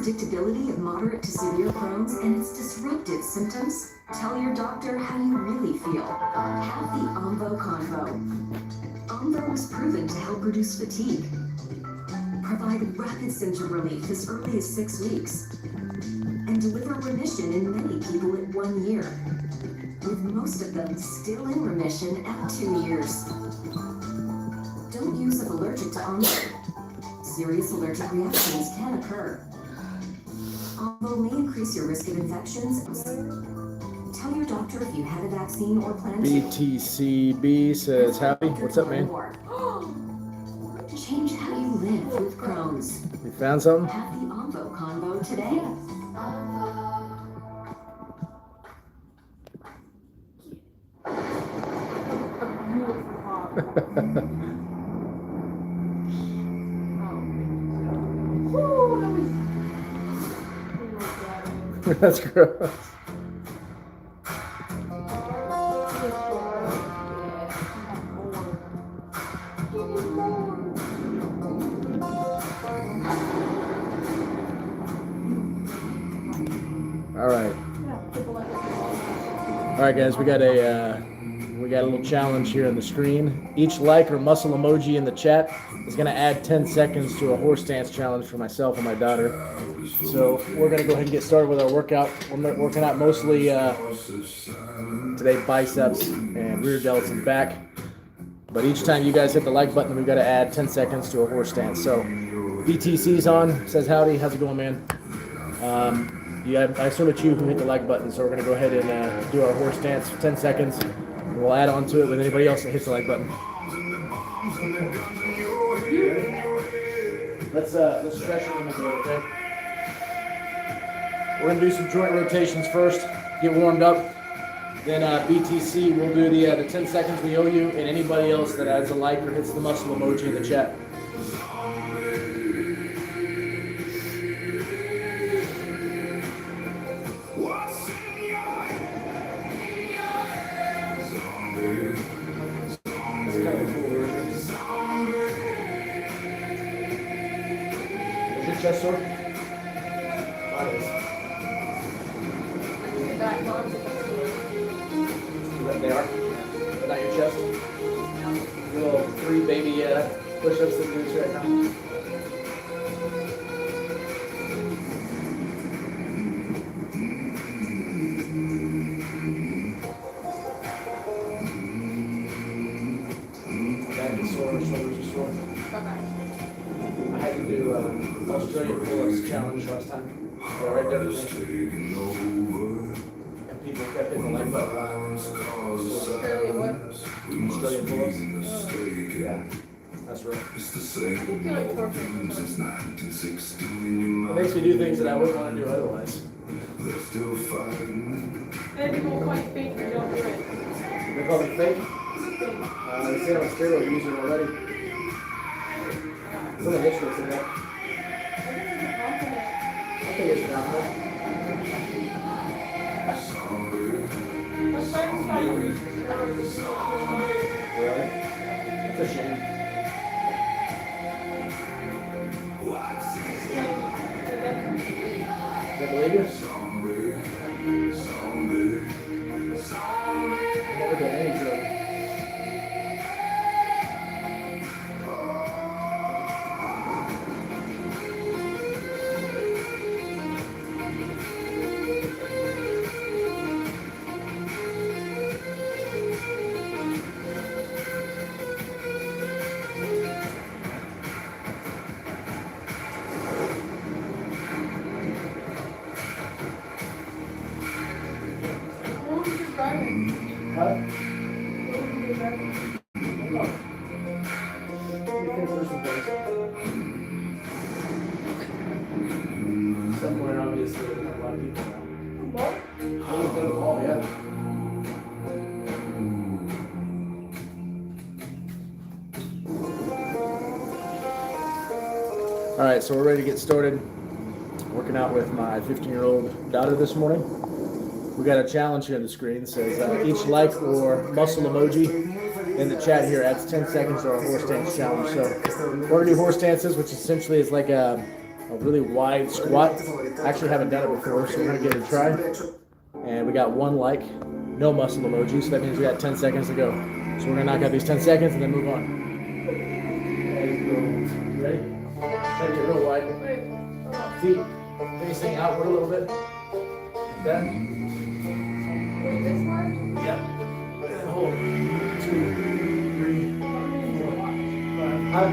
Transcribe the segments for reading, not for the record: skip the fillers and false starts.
unpredictability of moderate to severe Crohn's and its disruptive symptoms? Tell your doctor how you really feel. Have the Omvo Convo. Omvo was proven to help reduce fatigue, provide rapid symptom relief as early as 6 weeks, and deliver remission in many people at 1 year, with most of them still in remission at 2 years. Don't use if allergic to Omvo. Serious allergic reactions can occur. Omvo may increase your risk of infections. Tell your doctor if you had a vaccine or plan to. BTCB says, "Happy? What's up, man?" Change how you live with Crohn's. You found something? Have the Omvo Convo today. That's gross. All right, guys, we got a little challenge here on the screen. Each like or muscle emoji in the chat is going to add 10 seconds to a horse stance challenge for myself and my daughter. So we're going to go ahead and get started with our workout. We're working out mostly today biceps and rear delts and back. But each time you guys hit the like button, we've got to add 10 seconds to a horse stance. So BTC's on, says howdy. How's it going, man? I assume it's you who hit the like button, so we're going to go ahead and do our horse stance for 10 seconds. And we'll add on to it with anybody else that hits the like button. Let's stretch a little bit, okay? We're going to do some joint rotations first, get warmed up. Then BTC will do the 10 seconds we owe you, and anybody else that adds a like or hits the muscle emoji in the chat. Chest sore? They are? But not your chest? Your little 3 baby push-ups that do right now. Back is sore, shoulders are sore. I had to do Australian pull-ups challenge last time. They're right there for me. And people kept hitting the like button. Australian pull-ups? Yeah, that's right. It makes me do things that I wouldn't want to do otherwise. And people quite fake or don't do it. They call me fake? They say I'm a steroid user already. Some of the history in that. I think it's confident. Really? That's a shame. Does that believe you? I've never done any drug. Somewhere obviously a lot of people now. Oh, yeah. All right, so we're ready to get started. Working out with my 15-year-old daughter this morning. We got a challenge here on the screen. It says each like or muscle emoji in the chat here adds 10 seconds to our horse stance challenge. So we're gonna do horse stances, which essentially is like a a really wide squat. I actually haven't done it before, so we're gonna give it a try. And we got 1 like, no muscle emoji, so that means we got 10 seconds to go. So we're gonna knock out these 10 seconds and then move on. Ready? Try to get real wide. Feet facing outward a little bit. Like that. Yep. And hold. 2, 3, 4, 5.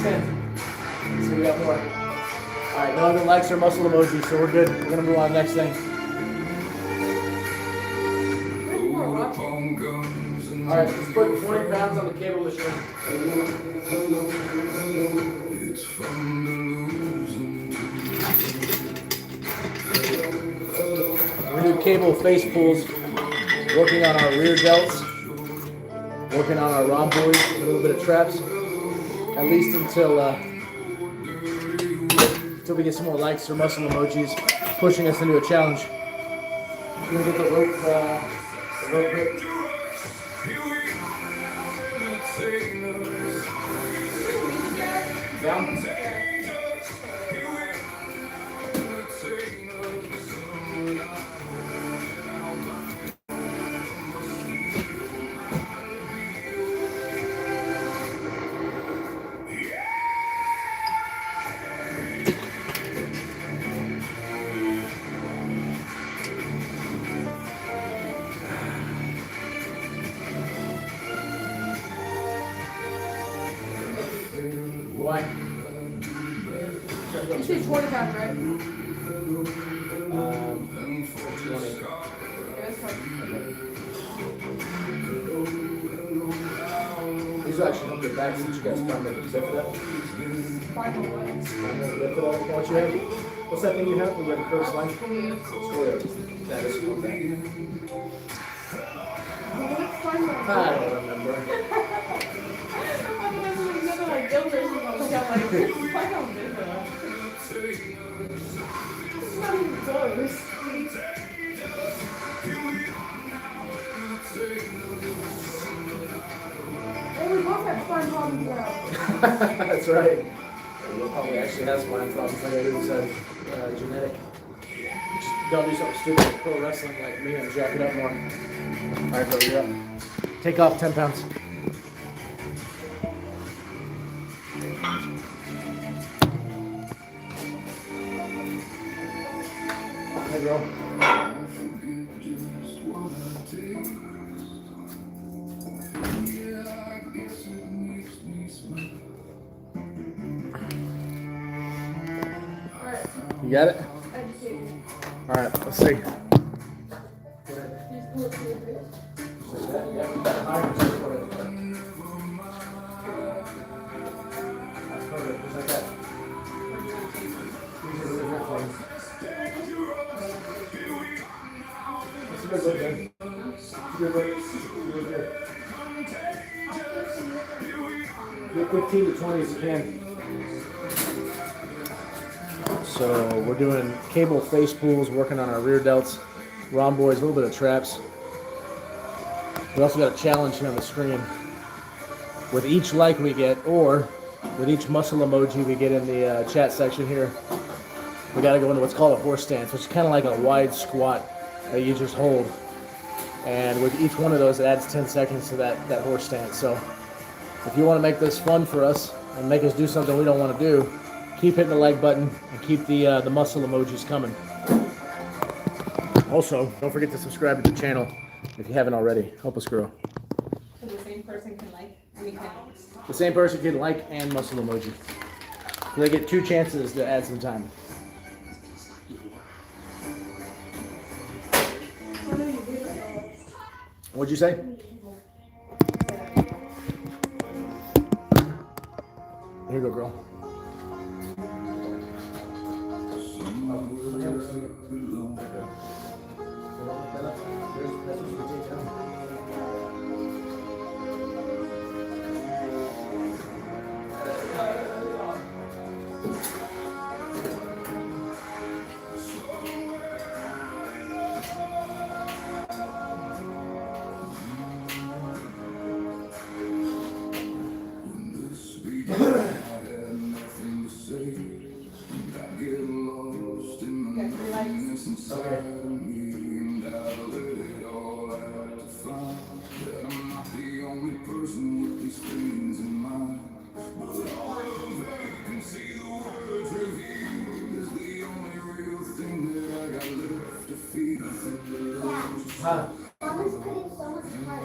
10. So we got more. Alright, no other likes or muscle emojis, so we're good. We're gonna move on to the next thing. Alright, let's put 20 pounds on the cable machine. We're gonna do cable face pulls, working on our rear delts, working on our rhomboids, a little bit of traps, at least until we get some more likes or muscle emojis, pushing us into a challenge. We're gonna get the rope grip. Down. Why? You say 20 pounds, right? 20. Yeah, that's fine. These will actually help your back since you guys come in. Lift it up. 5 or what? Lift it up. What you have? What's that thing you have? We have a curved line? Square. That is okay. I don't remember. That's right. You'll probably actually have spine problems like I do, so genetic. Just don't do something stupid like pro wrestling like me and jack it up more. Alright, bro, you're up. Take off 10 pounds. Hey, girl. You got it? Alright, let's see. Get 15 to 20 as you can. So we're doing cable face pulls, working on our rear delts, rhomboids, a little bit of traps. We also got a challenge here on the screen. With each like we get, or with each muscle emoji we get in the chat section here, we got to go into what's called a horse stance, which is kind of like a wide squat that you just hold. And with each one of those, it adds 10 seconds to that horse stance. So if you want to make this fun for us and make us do something we don't want to do, keep hitting the like button and keep the muscle emojis coming. Also, don't forget to subscribe to the channel if you haven't already. Help us grow. So the same person can like, The same person can like and muscle emoji. So they get 2 chances to add some time. What'd you say? Here you go, girl. Huh? Mama's putting so much heart.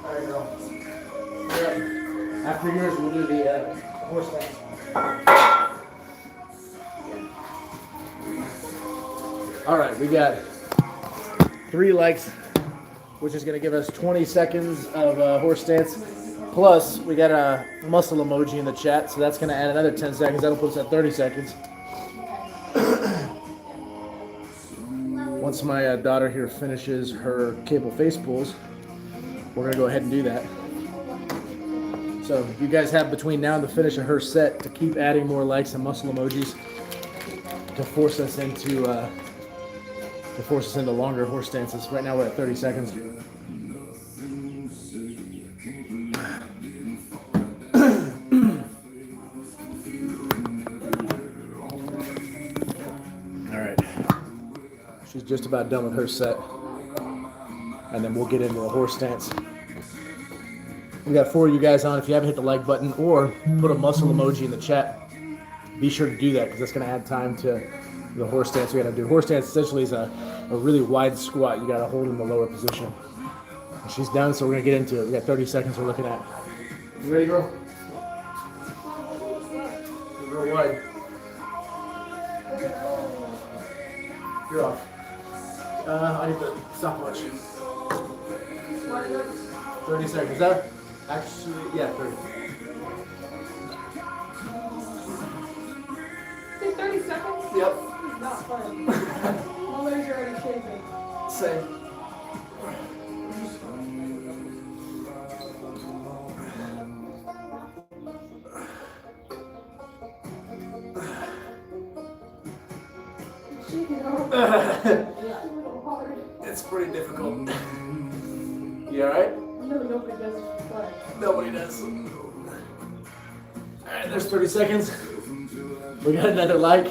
All right, girl. Yeah. After yours, we'll do the horse dance. All right, we got 3 likes, which is going to give us 20 seconds of horse dance. Plus, we got a muscle emoji in the chat, so that's going to add another 10 seconds. That'll put us at 30 seconds. Once my daughter here finishes her cable face pulls, we're going to go ahead and do that. So you guys have between now and the finish of her set to keep adding more likes and muscle emojis to force us into longer horse dances. Right now we're at 30 seconds. All right. She's just about done with her set. And then we'll get into the horse dance. We got 4 of you guys on. If you haven't hit the like button or put a muscle emoji in the chat, be sure to do that because that's going to add time to the horse dance we got to do. Horse dance essentially is a really wide squat. You got to hold in the lower position. And she's done, so we're going to get into it. We got 30 seconds we're looking at. You ready, girl? Real wide. You're off. I need to stop watch. 30 seconds. That actually, yeah, 30. Say 30 seconds? Yep. It's not fun. My legs are already shaking. Same. It's pretty difficult. You alright? No, nobody does it for fun. Nobody does. Alright, there's 30 seconds. We got another like.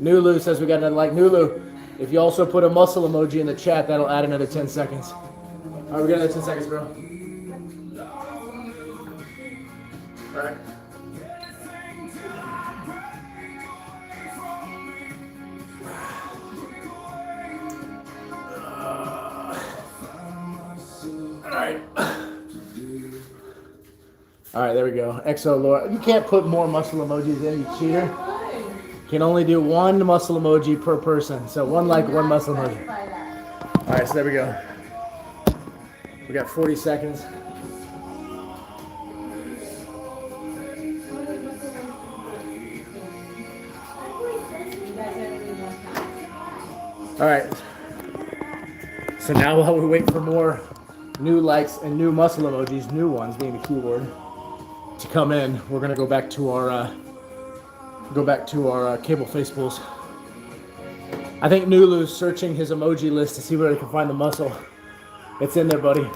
Nulu says we got another like. Nulu, if you also put a muscle emoji in the chat, that'll add another 10 seconds. Alright, we got another 10 seconds, bro. Alright. All right, there we go. XO Laura. You can't put more muscle emojis in, you cheater. You can only do 1 muscle emoji per person. So 1 like, 1 muscle emoji. All right, so there we go. We got 40 seconds. All right. So now while we wait for more new likes and new muscle emojis, new ones being the keyword, to come in, we're gonna go back to our cable face pulls. I think Nulu's searching his emoji list to see where he can find the muscle. It's in there, buddy. Type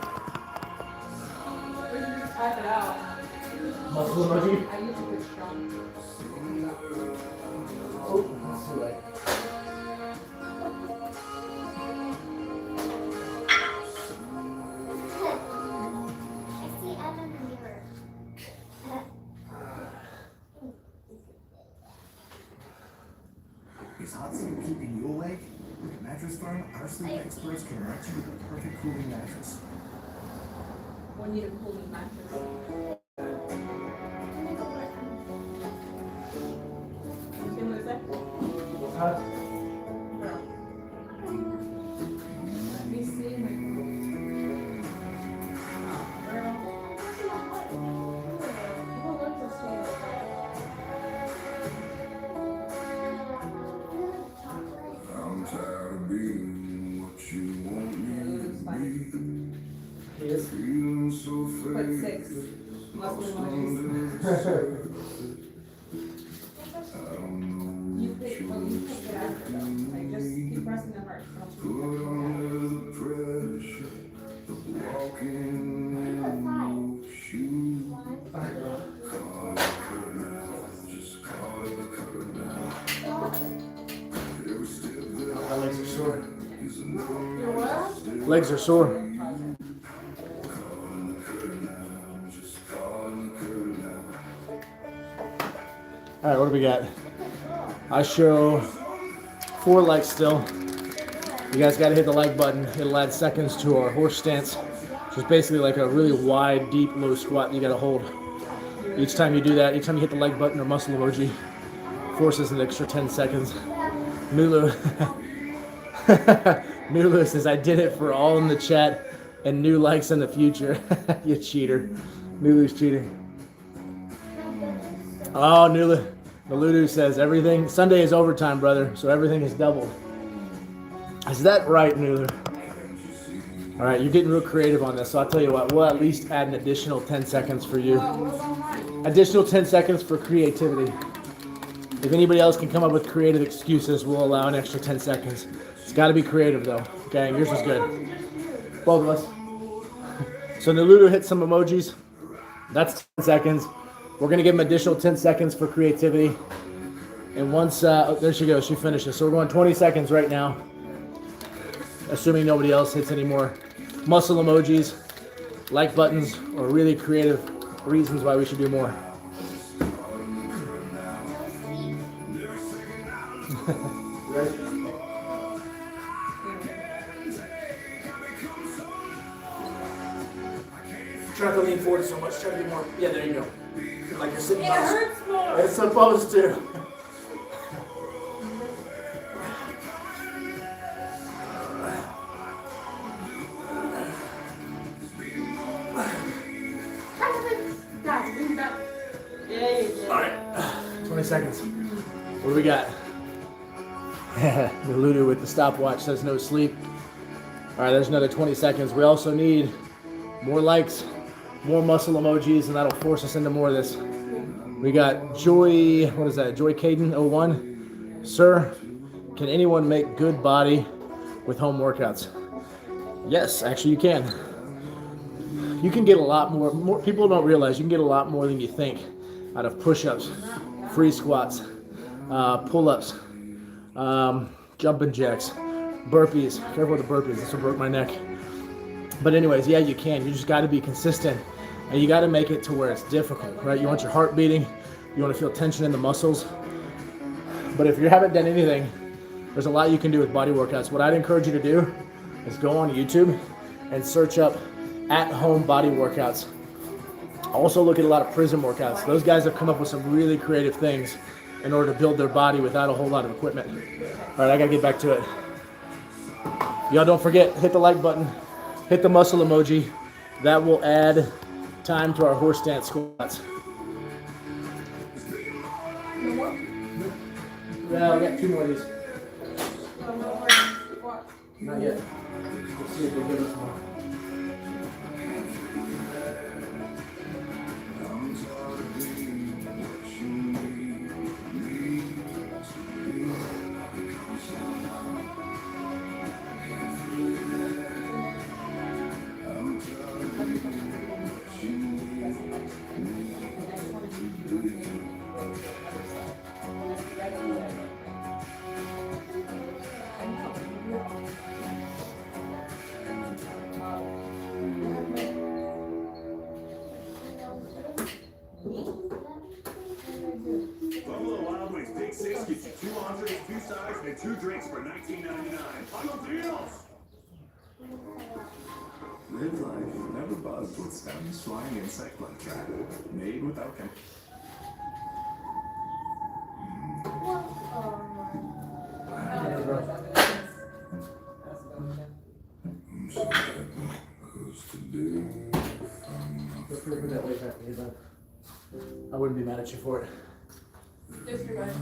it out. Muscle emoji. I need to put strong. Oh, that's too late. I see Ed in the mirror. Is hot sleep keeping you awake? With Mattress Firm, our sleep experts can match you with the perfect cooling mattress. One need a cooling mattress. You see what I said? Huh? Girl. Let me see my girl. People love to see it. I'm tired of being what you want me to be. Yes. Feeling so Put fake. 6 muscle emojis. Under the surface. I don't know You what pick, you well, you pick it after though. Like just keep pressing the heart. put under the pressure of walking in your shoes. Call it a curtain now, just call it a curtain now. Every step that My legs are sore. is another Your what? Legs are sore. calling the curtain now, just All right, what do we got? I show 4 likes still. You guys got to hit the like button. It'll add seconds to our horse stance, which is basically like a really wide, deep, low squat you got to hold. Each time you do that, each time you hit the like button or muscle emoji, forces an extra 10 seconds. Mulu, Mulu says, I did it for all in the chat and new likes in the future. You cheater. Mulu's cheating. Oh, Nuludu says, everything, Sunday is overtime, brother, so everything is doubled. Is that right, Nulu? All right, you're getting real creative on this, so I'll tell you what, we'll at least add an additional 10 seconds for you. Additional 10 seconds for creativity. If anybody else can come up with creative excuses, we'll allow an extra 10 seconds. It's got to be creative, though. Okay, yours was good. Both of us. So Nuludu hit some emojis. That's 10 seconds. We're going to give him additional 10 seconds for creativity. And once, there she goes, she finishes. So we're going 20 seconds right now, assuming nobody else hits any more muscle emojis, like buttons, or really creative reasons why we should do more. Ready? Try to lean forward so much. Try to be more. Yeah, there you go. Like you're sitting. It hurts more. It's supposed to. All right. 20 seconds. What do we got? The Ludo with the stopwatch says no sleep. All right, there's another 20 seconds. We also need more likes, more muscle emojis, and that'll force us into more of this. We got Joy, what is that? Joy Caden 01. Sir, can anyone make good body with home workouts? Yes, actually you can. You can get a lot more people don't realize you can get a lot more than you think out of push-ups, free squats, pull-ups, jumping jacks, burpees. Careful with the burpees, this will break my neck. But anyways, yeah, you can. You just got to be consistent, and you got to make it to where it's difficult, right? You want your heart beating, you want to feel tension in the muscles. But if you haven't done anything, there's a lot you can do with body workouts. What I'd encourage you to do is go on YouTube and search up at-home body workouts. Also look at a lot of prison workouts. Those guys have come up with some really creative things in order to build their body without a whole lot of equipment. All right, I gotta get back to it. Y'all don't forget, hit the like button, hit the muscle emoji. That will add time to our horse stance squats. Yeah, we got 2 more of these. Not yet. Let's see if they give us more. Buffalo Wild Wings Big 6 gets you 2 entrees, 2 sides, and 2 drinks for $19.99. ¡Vamos, Dios! Live life never buzzed with Stun's flying insect blood trap. Made without chemicals. I wouldn't be mad at you for it. Disregard.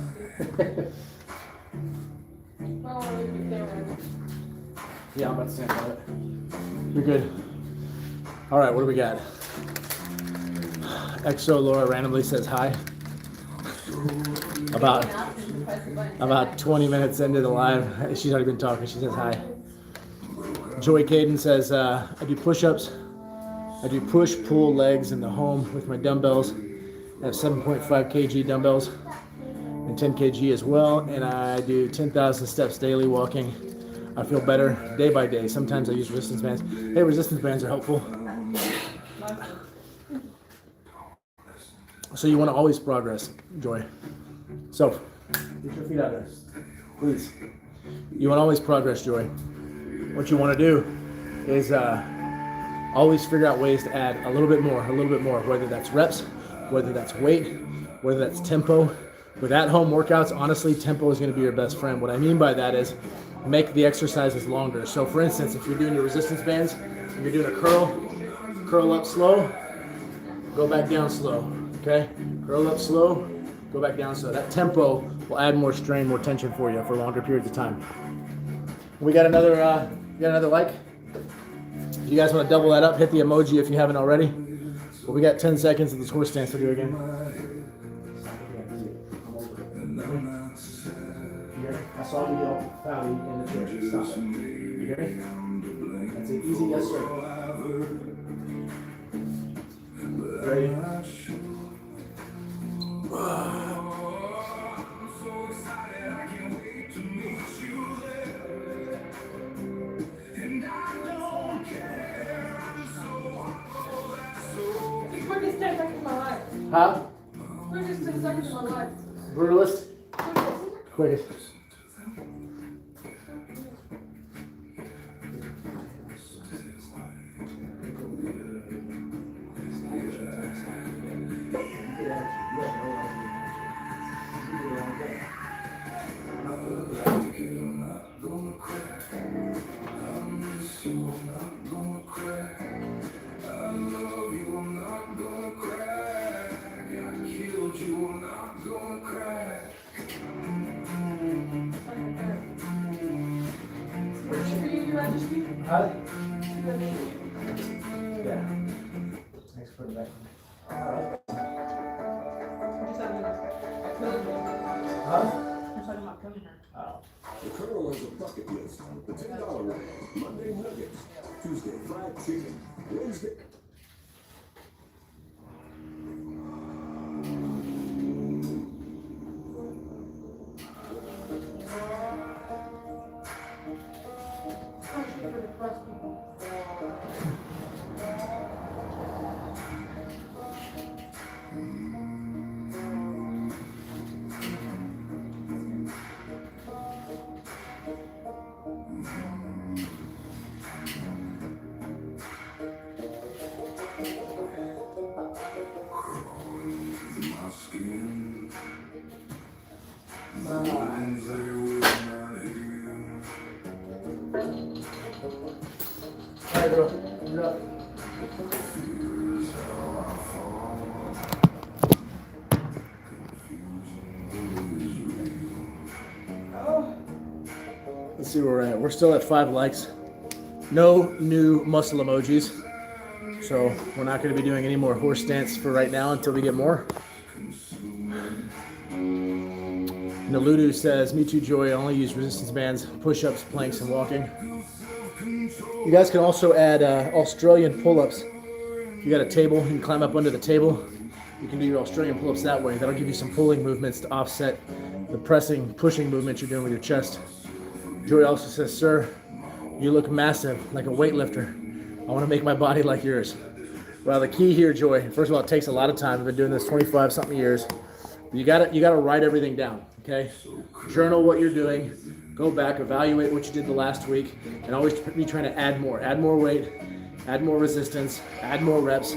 Well, I'll leave it there. Yeah, I'm about to stand by it. You're good. All right, what do we got? Exo Laura randomly says hi. About 20 minutes into the live, she's already been talking. She says hi. Joy Caden says, I do push-ups. I do push, pull, legs in the home with my dumbbells. I have 7.5 kg dumbbells and 10 kg as well. And I do 10,000 steps daily walking. I feel better day by day. Sometimes I use resistance bands. Hey, resistance bands are helpful. So you want to always progress, Joy. So, get your feet out there, please. You want always progress, Joy. What you want to do is always figure out ways to add a little bit more, whether that's reps, whether that's weight, whether that's tempo. With at-home workouts, honestly, tempo is going to be your best friend. What I mean by that is make the exercises longer. So for instance, if you're doing your resistance bands, and you're doing a curl up slow, go back down slow, okay? Curl up slow, go back down slow. That tempo will add more strain, more tension for you for longer periods of time. We got another like. If you guys want to double that up, hit the emoji if you haven't already. But we got 10 seconds of this horse stance to do again. I saw you yell Fowley in the chair. Stop it. You hear me? That's an easy yes, sir. Ready? Quickest 10 seconds of my life. Huh? Quickest 10 seconds of my life. Brutalist? Quickest. Huh? Yeah. Thanks for that. Huh? Oh. The Colonel has a bucket list. The $10 rate. Monday nuggets. Tuesday fried chicken. Wednesday. Alright, bro. You're up. Let's see where we're at. We're still at 5 likes. No new muscle emojis. So we're not going to be doing any more horse stance for right now until we get more. Naludu says, me too, Joy. I only use resistance bands, push-ups, planks, and walking. You guys can also add Australian pull-ups. If you got a table, you can climb up under the table. You can do your Australian pull-ups that way. That'll give you some pulling movements to offset the pressing, pushing movements you're doing with your chest. Joy also says, sir, you look massive, like a weightlifter. I want to make my body like yours. Well, the key here, Joy, first of all, it takes a lot of time. I've been doing this 25-something years. You gotta write everything down, okay? Journal what you're doing. Go back, evaluate what you did the last week, and always be trying to add more. Add more weight, add more resistance, add more reps,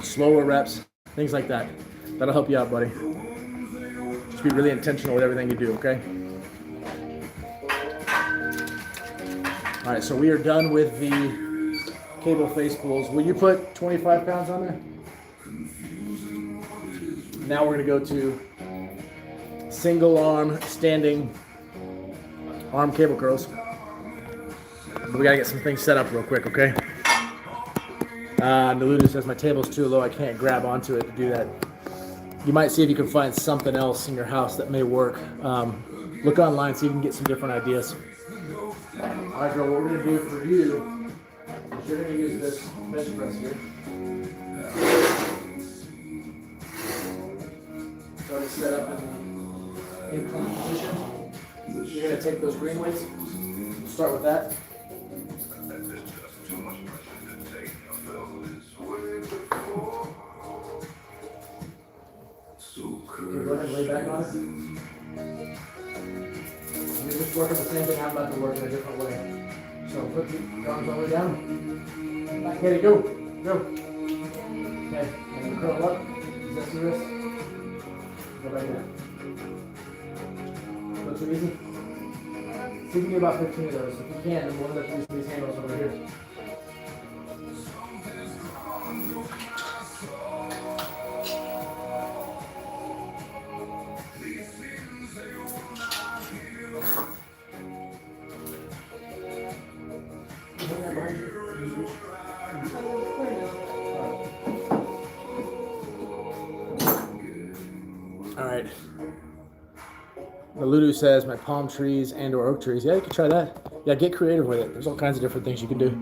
slower reps, things like that. That'll help you out, buddy. Just be really intentional with everything you do, okay? All right, so we are done with the cable face pulls. Will you put 25 pounds on there? Now we're gonna go to single arm standing arm cable curls. But we gotta get some things set up real quick, okay? Naludu says my table's too low, I can't grab onto it to do that. You might see if you can find something else in your house that may work. Look online, see if you can get some different ideas. All right, girl, what we're gonna do for you is you're gonna use this bench press here. So to set up in the incline position. You're gonna take those green weights. We'll start with that. Okay, go ahead and lay back on it. You're just working the same thing I'm about to work in a different way. So put the arms all the way down. Katie, go. Go. Okay, and curl up. Just the wrist. Go back down. Looks too easy. See if you can do about 15 of those. If you can, then we'll lift these handles over here. All right. The Ludu says my palm trees and or oak trees. Yeah, you can try that. Yeah, get creative with it. There's all kinds of different things you can do.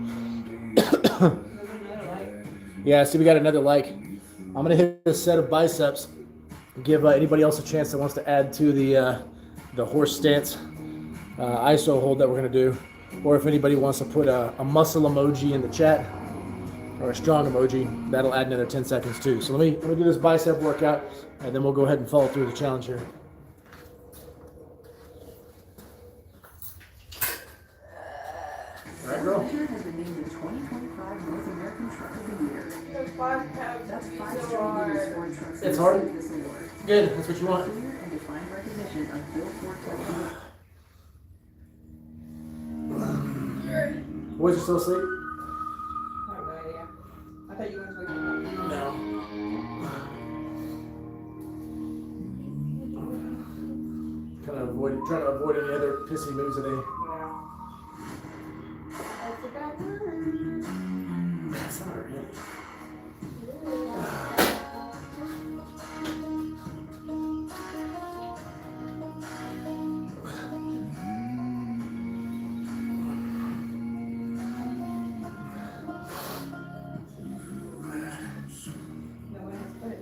Yeah, see, we got another like. I'm gonna hit a set of biceps. Give anybody else a chance that wants to add to the horse stance ISO hold that we're gonna do, or if anybody wants to put a muscle emoji in the chat or a strong emoji, that'll add another 10 seconds too. So let me do this bicep workout, and then we'll go ahead and follow through the challenge here. All right, girl. Has been named the 2025 North American Truck of the Year. Those 5 pounds. That's 5 So straight hard. years Ford trucks It's hard? received this award. Good, that's what you want. Clear and defined recognition of Bill Ford Truck. Boys, you still asleep? I have no idea. I thought you wanted to wake me up. No. Trying to avoid any other pissy moves today. Yeah. That's a bad word. That's not really. No one has put it.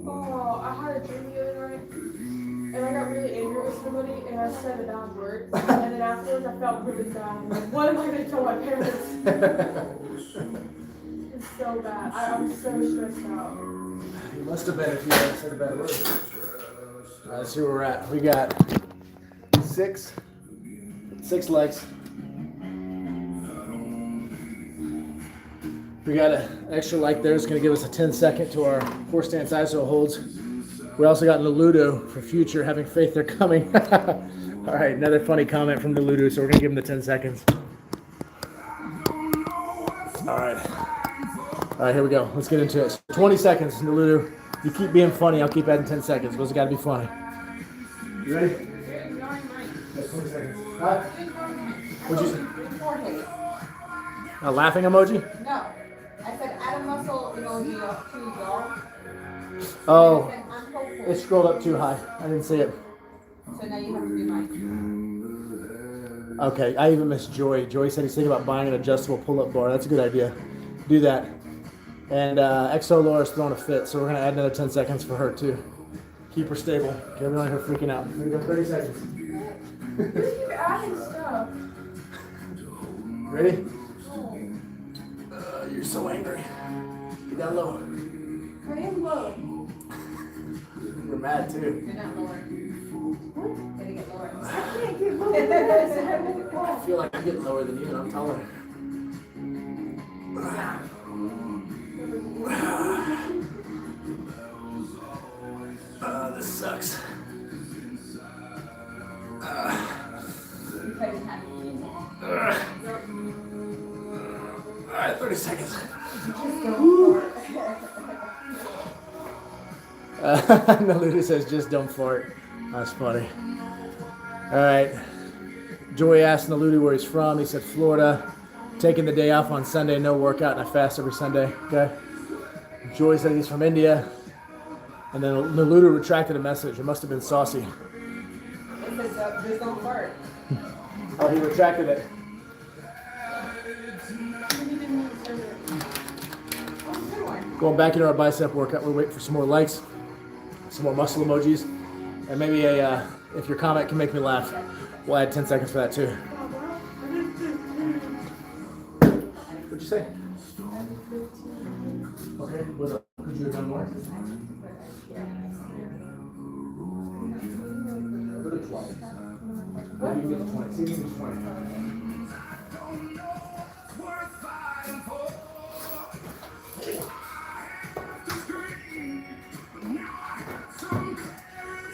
Oh, I had a dream the other night, and I got really angry with somebody, and I said a bad word, and then afterwards I felt really bad. I'm like, what am I going to tell my parents? It's so bad. I'm so stressed out. You must have been if you hadn't said a bad word. All right, let's see where we're at. We got six legs. We got an extra like there. It's going to give us a 10-second to our horse stance ISO holds. We also got Naludo for future, having faith they're coming. All right, another funny comment from Naludo, so we're going to give him the 10 seconds. All right, here we go. Let's get into it. So 20 seconds, Naludo. You keep being funny, I'll keep adding 10 seconds. It's got to be funny. You ready? That's 20 seconds. What'd you say? A laughing emoji? No. I said add a muscle emoji up to y'all. Oh, And I'm hopeful. it scrolled up too high. I didn't see it. So now you have to do mine. Okay, I even missed Joy. Joy said he's thinking about buying an adjustable pull-up bar. That's a good idea. Do that. And XO Laura's throwing a fit, so we're going to add another 10 seconds for her too. Keep her stable. Okay, we don't want her freaking out. Here we go, 30 seconds. You keep adding stuff. Ready? You're so angry. Get down low. I am low. You're mad too. You're not lower. Gotta get lower. I feel like I'm getting lower than you and I'm taller. This sucks. All right, 30 seconds. Naluda says, just don't fart. That's funny. All right. Joey asked Naluda where he's from. He said Florida. Taking the day off on Sunday, no workout, and I fast every Sunday. Okay. Joey said he's from India. And then Naluda retracted a message. It must have been saucy. It says just don't fart. Oh, he retracted it. Going back into our bicep workout, we're waiting for some more likes, some more muscle emojis, and maybe if your comment can make me laugh, we'll add 10 seconds for that too. What'd you say? Okay, could you have done more? What? You can get the 20. See, you can get the 20.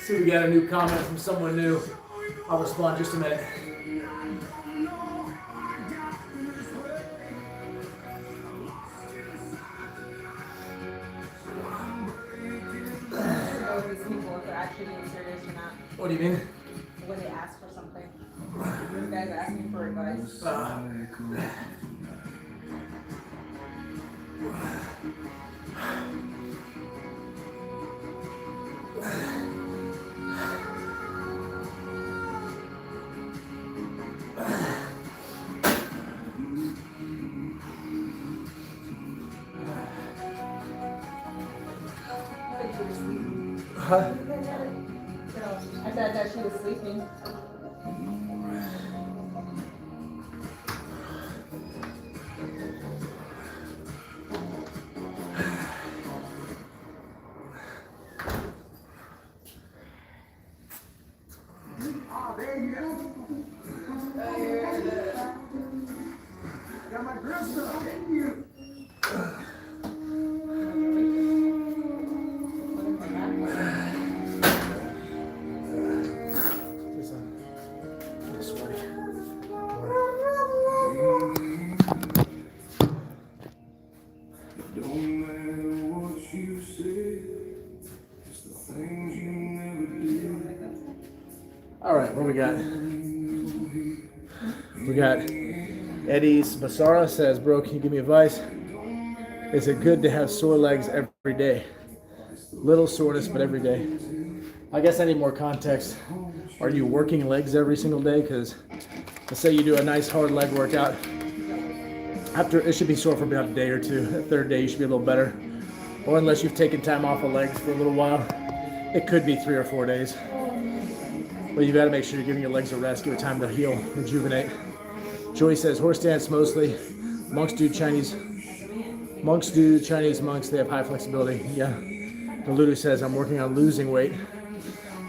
See, we got a new comment from someone new. I'll respond just a minute. People if they're actually being serious or not. What do you mean? When they ask for something. These guys are asking for advice. Huh? I thought she was sleeping. Got my grill stuff. Thank you. Don't matter what you say, it's the things you never did. All right, what we got? We got Eddie's Basara says, bro, can you give me advice? Is it good to have sore legs every day? Little soreness, but every day. I guess I need more context. Are you working legs every single day? Because let's say you do a nice hard leg workout. After, it should be sore for about a day or two. The third day, you should be a little better. Or unless you've taken time off of legs for a little while, it could be 3 or 4 days. But you got to make sure you're giving your legs a rest, give it time to heal, rejuvenate. Joey says, horse stance mostly. Monks do Chinese monks, they have high flexibility. Yeah. Lulu says, I'm working on losing weight.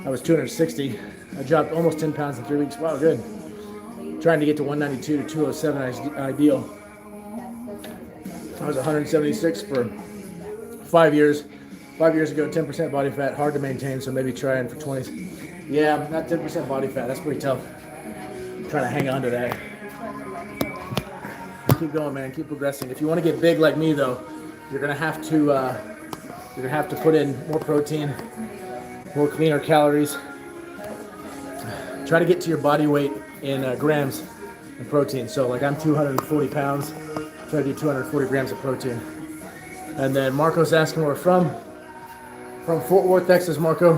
I was 260. I dropped almost 10 pounds in 3 weeks. Wow, good. Trying to get to 192 to 207 is ideal. I was 176 for 5 years. 5 years ago, 10% body fat, hard to maintain, so maybe trying for 20. Yeah, not 10% body fat, that's pretty tough. I'm trying to hang on to that. Keep going, man, keep progressing. If you want to get big like me though, you're gonna have to put in more protein, more cleaner calories. Try to get to your body weight in grams of protein. So like I'm 240 pounds, try to do 240 grams of protein. And then Marco's asking where we're from. From Fort Worth, Texas, Marco,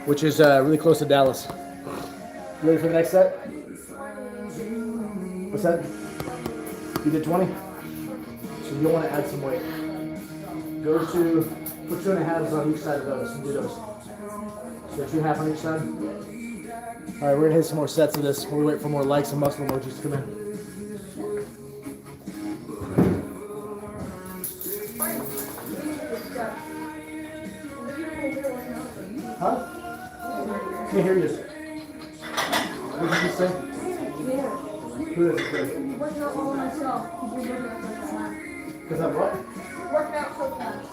which is really close to Dallas. You ready for the next set? What's that? You did 20? So you'll want to add some weight. Go to, put 2.5s on each side of those and do those. So 2.5 on each side. All right, we're gonna hit some more sets of this. We'll wait for more likes and muscle emojis to come in. Huh? Can't hear you. What did you say? Who is it? Working out all myself. Because I'm what? Working out so fast.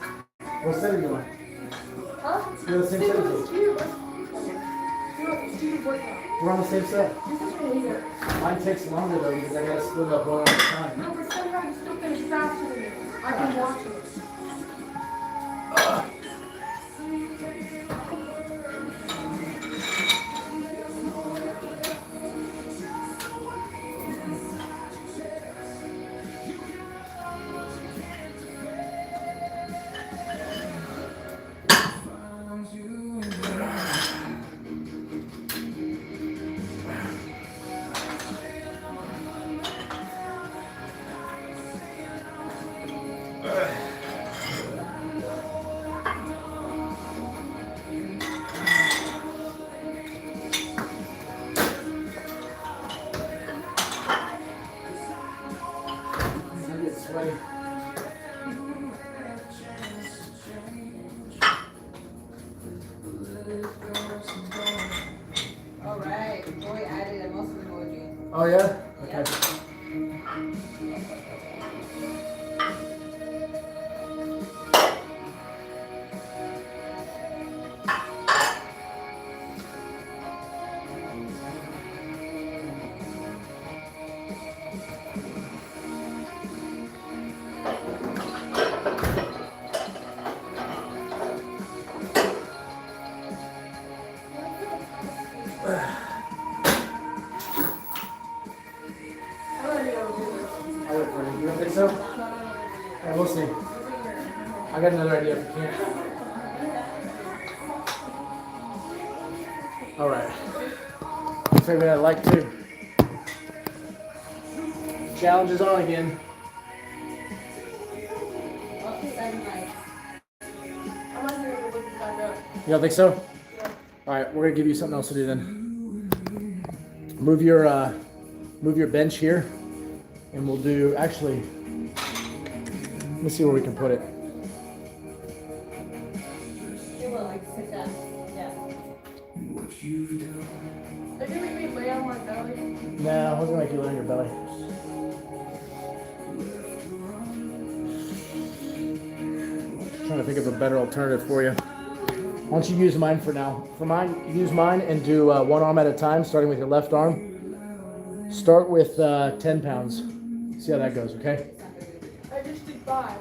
What set are you doing? Huh? You're the same set as me. We're on the same set. Mine takes longer though because I gotta split up one at a time. No, but somehow you still finish faster than me. I can watch it. Oh yeah? Okay. I'm ready to do this. I'll wait for you. You don't think so? Alright, we'll see. I got another idea if you can't. Alright. Figure I like to. Challenge is on again. Up to 7 lights. I'm not gonna look this back up. You don't think so? Yeah. Alright, we're gonna give you something else to do then. Move your bench here. And we'll do, actually, let me see where we can put it. It will, like, sit down. Yeah. Are you gonna make me lay on my belly? No, I was gonna make you lay on your belly. Trying to think of a better alternative for you. Why don't you use mine for now? For mine, use mine and do one arm at a time, starting with your left arm. Start with 10 pounds. See how that goes, okay? I just did 5.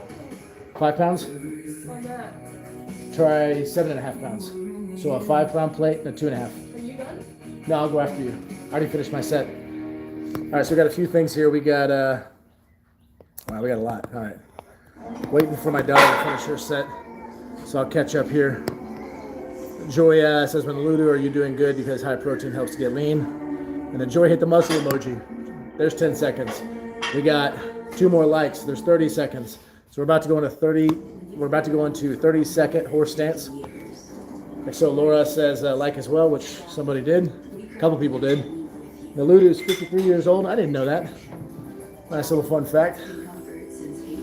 5 pounds? On that. Try 7.5 pounds. So a 5 pound plate and a 2.5. Are you done? No, I'll go after you. I already finished my set. All right, so we got a few things here. We got, wow, we got a lot. All right. Waiting for my daughter to finish her set. So I'll catch up here. Joy says, when Ludo, are you doing good? Because high protein helps to get lean. And then Joy hit the muscle emoji. There's 10 seconds. We got 2 more likes. There's 30 seconds. So we're about to go into 30-second horse stance. And so Laura says like as well, which somebody did. A couple people did. Now Ludo's 53 years old. I didn't know that. Nice little fun fact.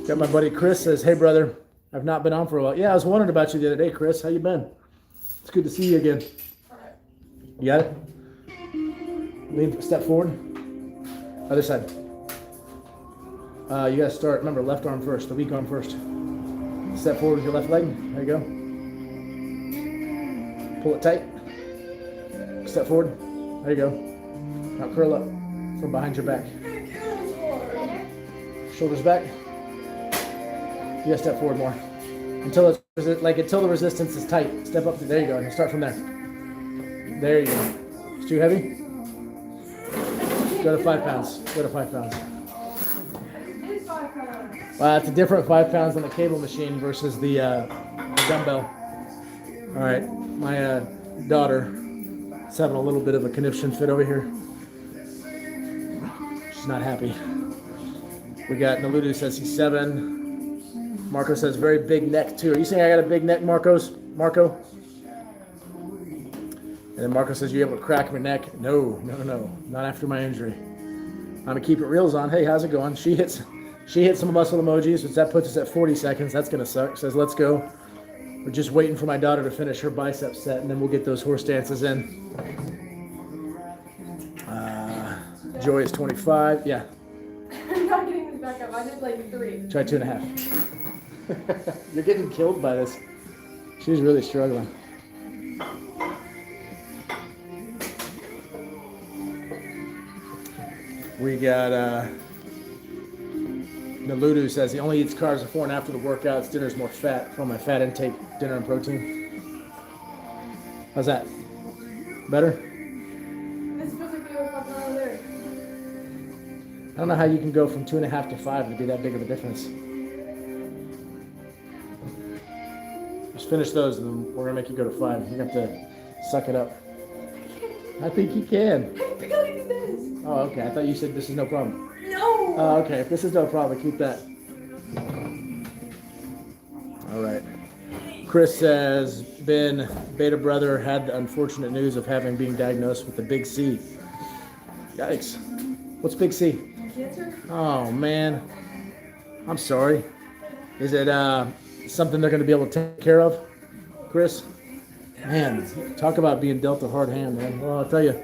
Got my buddy Chris says, hey brother, I've not been on for a while. Yeah, I was wondering about you the other day, Chris. How you been? It's good to see you again. You got it? Lean, step forward. Other side. You gotta start, remember, left arm first, the weak arm first. Step forward with your left leg. There you go. Pull it tight. Step forward. There you go. Now curl up from behind your back. Shoulders back. You gotta step forward more. Until the resistance is tight. Step up to, there you go. And start from there. There you go. It's too heavy? Go to 5 pounds. Go to 5 pounds. It's 5 pounds. It's a different 5 pounds on the cable machine versus the dumbbell. All right, my daughter is having a little bit of a conniption fit over here. She's not happy. We got Naludu says he's 7. Marco says very big neck too. Are you saying I got a big neck, Marco? And then Marco says, you able to crack my neck? No, not after my injury. I'm gonna keep it reels on. Hey, how's it going? She hits some muscle emojis, which that puts us at 40 seconds. That's gonna suck. Says, let's go. We're just waiting for my daughter to finish her bicep set, and then we'll get those horse dances in. Joy is 25. Yeah. I'm not getting this back up. I did like 3. Try 2.5. You're getting killed by this. She's really struggling. We got Naludu says he only eats carbs before and after the workouts. Dinner's more fat from my fat intake, dinner and protein. How's that? Better? This physically was up around there. I don't know how you can go from 2.5 to 5 to be that big of a difference. Just finish those and then we're gonna make you go to 5. You have to suck it up. I think you can. I barely did this. Oh, okay. I thought you said this is no problem. No. Oh, okay. If this is no problem, keep that. All right. Chris says, Ben, beta brother, had the unfortunate news of being diagnosed with the big C. Yikes. What's big C? Cancer? Oh, man. I'm sorry. Is it something they're going to be able to take care of, Chris? Man, talk about being dealt a hard hand, man. Well, I'll tell you,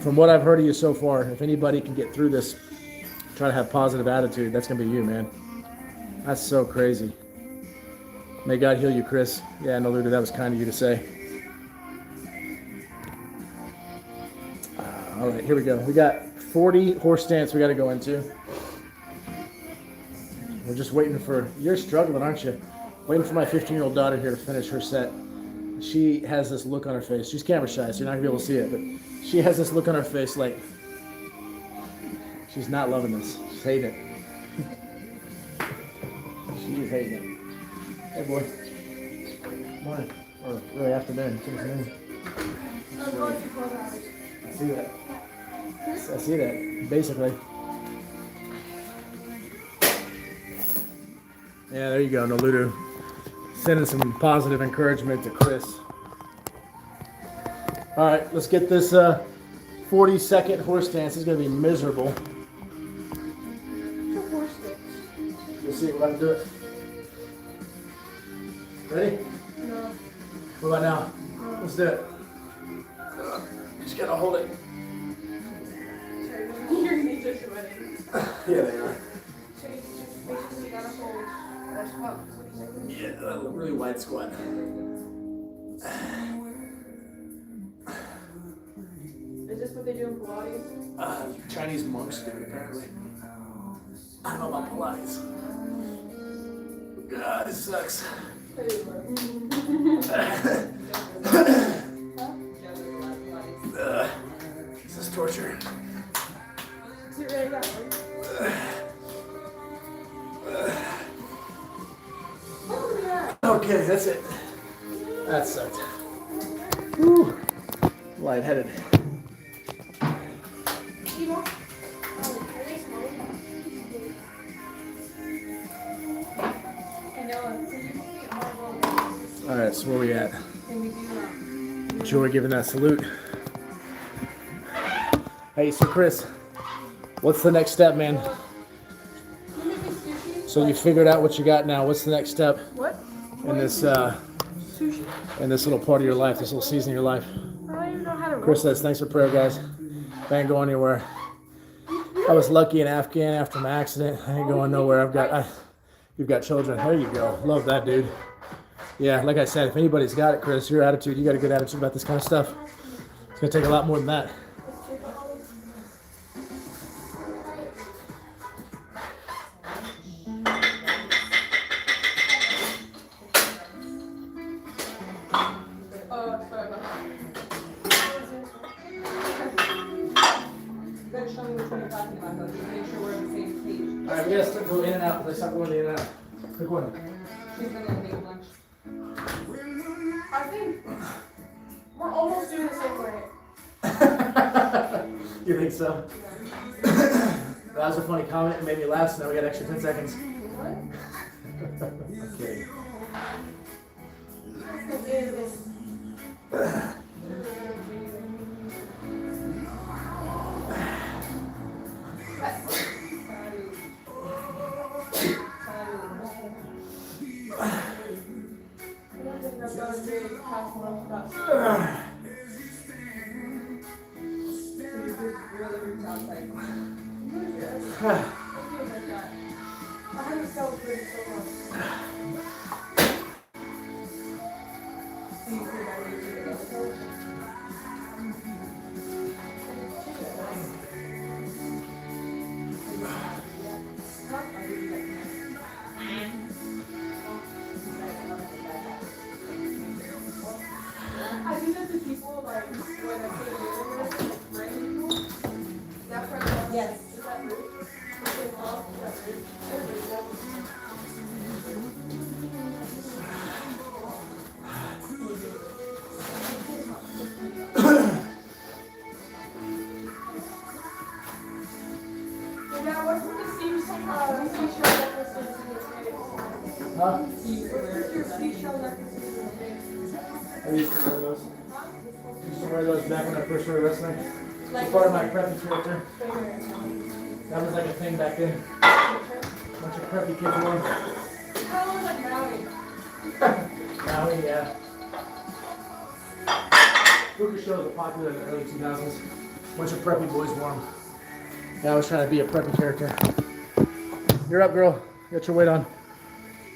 from what I've heard of you so far, if anybody can get through this, try to have positive attitude, that's gonna be you, man. That's so crazy. May God heal you, Chris. Yeah, no, Luda, that was kind of you to say. All right, here we go. We got 40 horse stance we got to go into. We're just waiting for, you're struggling, aren't you? Waiting for my 15-year-old daughter here to finish her set. She has this look on her face. She's camera shy, so you're not going to be able to see it, but she has this look on her face like she's not loving this. She's hating it. She's hating it. Hey, boy. Morning. Or really afternoon. It's noon. I'm going to 12 hours. I see that. I see that, basically. Yeah, there you go, Noludu. Sending some positive encouragement to Chris. All right, let's get this 40-second horse stance. It's going to be miserable. Two horse sticks. Let's see if we can do it. Ready? No. What about now? Let's do it. Just got to hold it. You're gonna need just a minute. Yeah, they are. So you just basically gotta hold that spot for 40 seconds. Yeah, a really wide squat. Is this what they do in Pilates? Chinese monks do it, apparently. I don't know about Pilates. God, this sucks. This is torture. Is it really that hard? Oh, yeah. Okay, that's it. That sucked. Whew. Lightheaded. All right, so where we at? Joy giving that salute. Hey, so Chris, what's the next step, man? So you figured out what you got now. What's the next step What? in this Sushi. in this little part of your life, this little season of your life? I don't even know how to roll. Chris says, thanks for prayer, guys. I ain't going anywhere. I was lucky in Afghan after my accident. I ain't going nowhere. You've got children. There you go. Love that, dude. Yeah, like I said, if anybody's got it, Chris, your attitude, you got a good attitude about this kind of stuff. It's gonna take a lot more than that. Sorry about that. You gotta show me which one you're talking about, though, just to make sure we're on the same page. All right, we gotta start going in and out. Let's stop going in and out. Quick one. She's gonna make lunch. I think we're almost doing the same way. You think so? That was a funny comment. It made me laugh, so now we got extra 10 seconds. Okay. I do that to people, like, when I put a video with random people. That part, Yes. is that rude? Is that rude? Yeah, what's with the seashell necklaces in your face? Huh? What's with your seashell necklaces in your face? I used to wear those. Used to wear those back when I first started wrestling. It's part of my preppy character. That was like a thing back then. Bunch of preppy kids wore them. How long like Maui? Now, yeah. Lucha shows were popular in the early 2000s. Bunch of preppy boys warm. Yeah, I was trying to be a preppy character. You're up, girl. Get your weight on.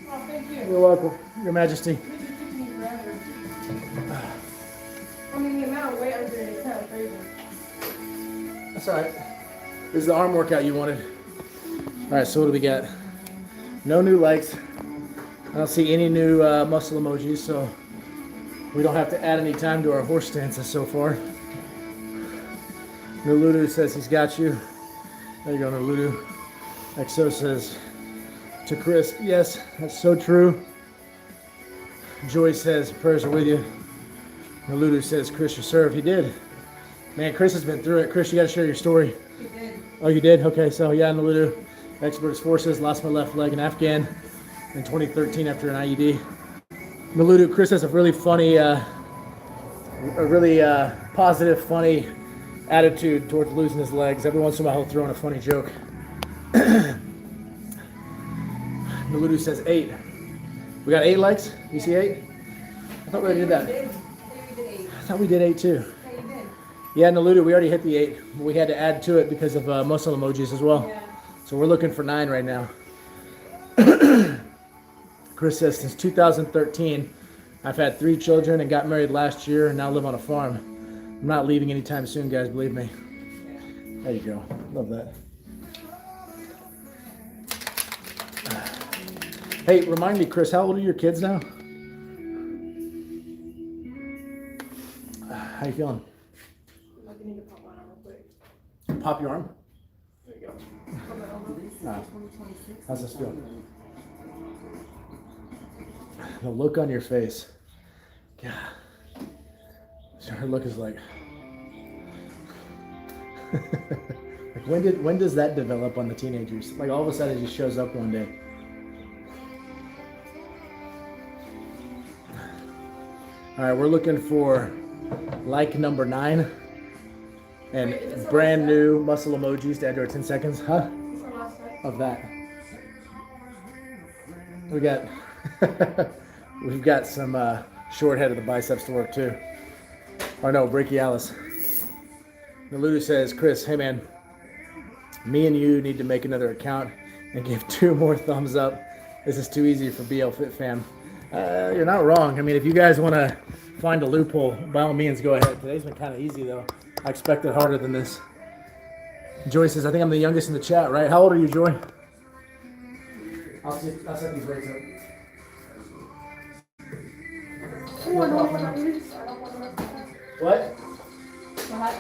Oh, thank you. You're welcome. Your Majesty. This is taking me forever. I mean, the amount of weight I'm doing is kind of crazy. That's all right. This is the arm workout you wanted. All right, so what do we got? No new likes. I don't see any new muscle emojis, so we don't have to add any time to our horse stances so far. Nuludu says he's got you. There you go, Nuludu. XO says to Chris, yes, that's so true. Joy says prayers are with you. Nuludu says, Chris, you served. He did. Man, Chris has been through it. Chris, you got to share your story. He did. Oh, you did? Okay, so yeah, Nuludu. Experts forces, lost my left leg in Afghan in 2013 after an IED. Nuludu, Chris has a really funny, positive, funny attitude towards losing his legs. Every once in a while he'll throw in a funny joke. Nuludu says 8. We got 8 likes? You see 8? I thought we already did that. We did 8. I thought we did 8 too. Yeah, you did. Yeah, Nuludu, we already hit the 8. But we had to add to it because of muscle emojis as well. Yeah. So we're looking for 9 right now. Chris says, since 2013, I've had 3 children and got married last year and now live on a farm. I'm not leaving anytime soon, guys, believe me. There you go. Love that. Hey, remind me, Chris, how old are your kids now? How you feeling? I need to pop mine out real quick. Pop your arm? There you go. Put that over. No. How's this feel? The look on your face. God. Her look is like like when does that develop on the teenagers? Like all of a sudden it just shows up one day. All right, we're looking for like number 9 and Wait, is this brand our new muscle emojis to add to our 10 seconds, huh? This is our last set. Of that. We got we've got some short head of the biceps to work too. Or no, brachialis. Nuludu says, Chris, hey man, me and you need to make another account and give 2 more thumbs up. This is too easy for BL Fit fam. You're not wrong. I mean, if you guys want to find a loophole, by all means, go ahead. Today's been kind of easy though. I expected harder than this. Joy says, I think I'm the youngest in the chat, right? How old are you, Joy? I'll set these weights up. Oh, I don't want to lose. I don't want to lose. What? What?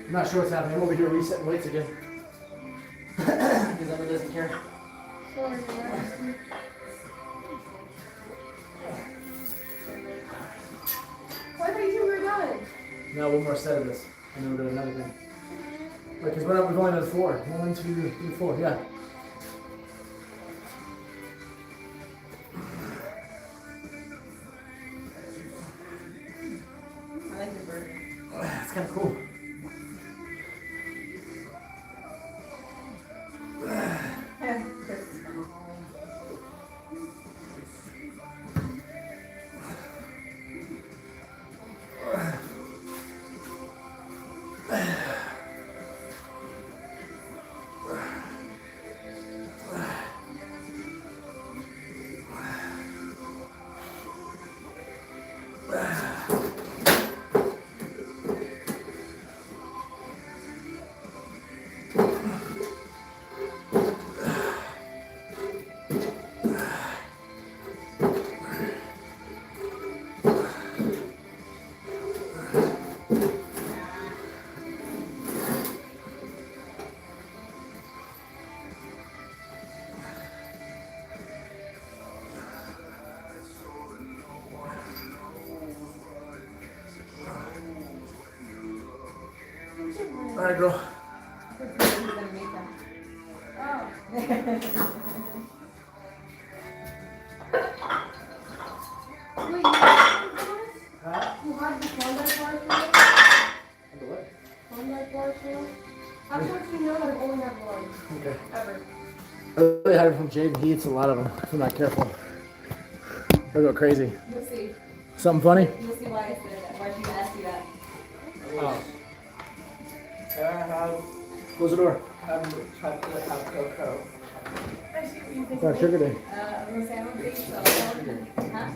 I'm not sure what's happening. I'm over here resetting weights again. Because Emma doesn't care. Sorry, man. Why thought you 2 were done? No, one more set of this. And then we'll do another thing. Wait, because we've only done 4. 1, 2, 3, 4. Yeah. I like your burger. It's kind of cool. Chris is coming home. All right, girl. He's gonna make them. Oh. Wait, Huh? you had the Klondike bar for me? Under what? Klondike bar for me? How much you know that I've only had one? Okay. Ever. I really had it from Jaden. He eats a lot of them if I'm not careful. He'll go crazy. You'll see. Something funny? You'll see why I said that. Why she asked you that. Oh. Can I have Close the door. chocolate, have cocoa? I see what you think. It's our sugar day. I'm gonna say I don't think so. Huh?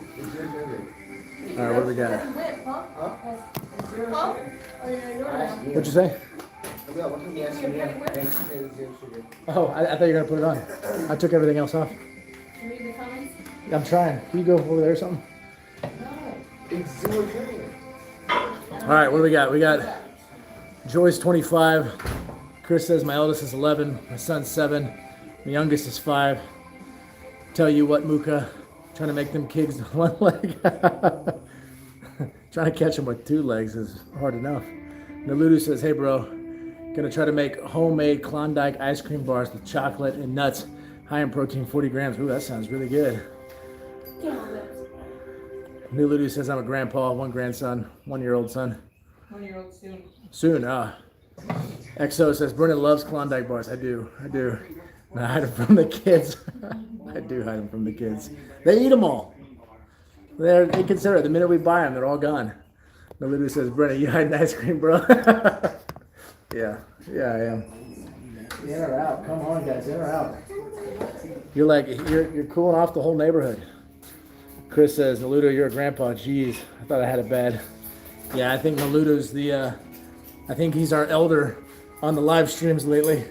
All right, what do we got? Doesn't whip, huh? Huh? Huh? Oh, you're gonna do it now. What'd you say? Yeah, what can you ask me? And zero sugar. Oh, I thought you were gonna put it on. I took everything else off. Can you read the comments? I'm trying. Can you go over there or something? It's zero sugar. All right, what do we got? We got Joy's 25. Chris says my eldest is 11. My son's 7. My youngest is 5. Tell you what, Muka, trying to make them kids one leg. Trying to catch them with 2 legs is hard enough. Naludu says, hey bro, gonna try to make homemade Klondike ice cream bars with chocolate and nuts, high in protein, 40 grams. Ooh, that sounds really good. Naludu says I'm a grandpa, 1 grandson, 1-year-old son. 1-year-old soon. Soon, XO says Brennan loves Klondike bars. I do. And I hide them from the kids. I do hide them from the kids. They eat them all. They're inconsiderate. The minute we buy them, they're all gone. Naludu says, Brennan, you hiding ice cream, bro? Yeah, I am. In or out? Come on, guys, in or out? You're like you're cooling off the whole neighborhood. Chris says, Naludo, you're a grandpa. Jeez, I thought I had it bad. Yeah, I think Naludo's I think he's our elder on the live streams lately.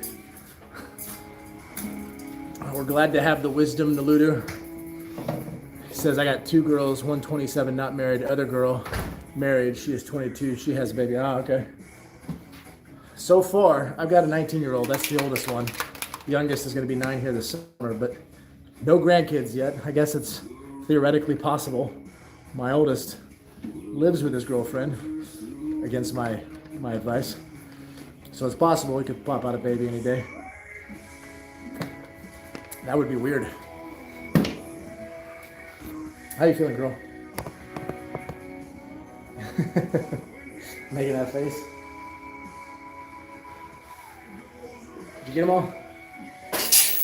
We're glad to have the wisdom, Naludo. He says, I got 2 girls, one 27, not married. The other girl, married. She is 22. She has a baby. Oh, okay. So far, I've got a 19-year-old. That's the oldest one. The youngest is going to be 9 here this summer, but no grandkids yet. I guess it's theoretically possible. My oldest lives with his girlfriend, against my advice. So it's possible he could pop out a baby any day. That would be weird. How you feeling, girl? Making that face. Did you get them all?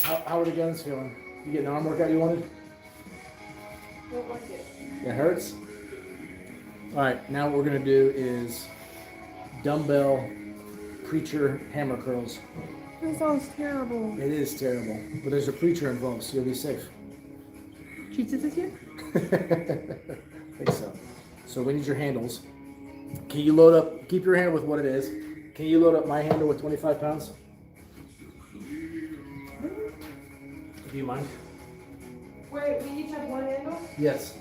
How are the guns feeling? You get an arm workout you wanted? Don't like it. It hurts? Alright, now what we're going to do is dumbbell preacher hammer curls. That sounds terrible. It is terrible, but there's a preacher involved, so you'll be safe. Jesus is here? I think so. So we need your handles. Can you load up, keep your hand with what it is. Can you load up my handle with 25 pounds? Do you mind? Wait, we each have one handle? Yes.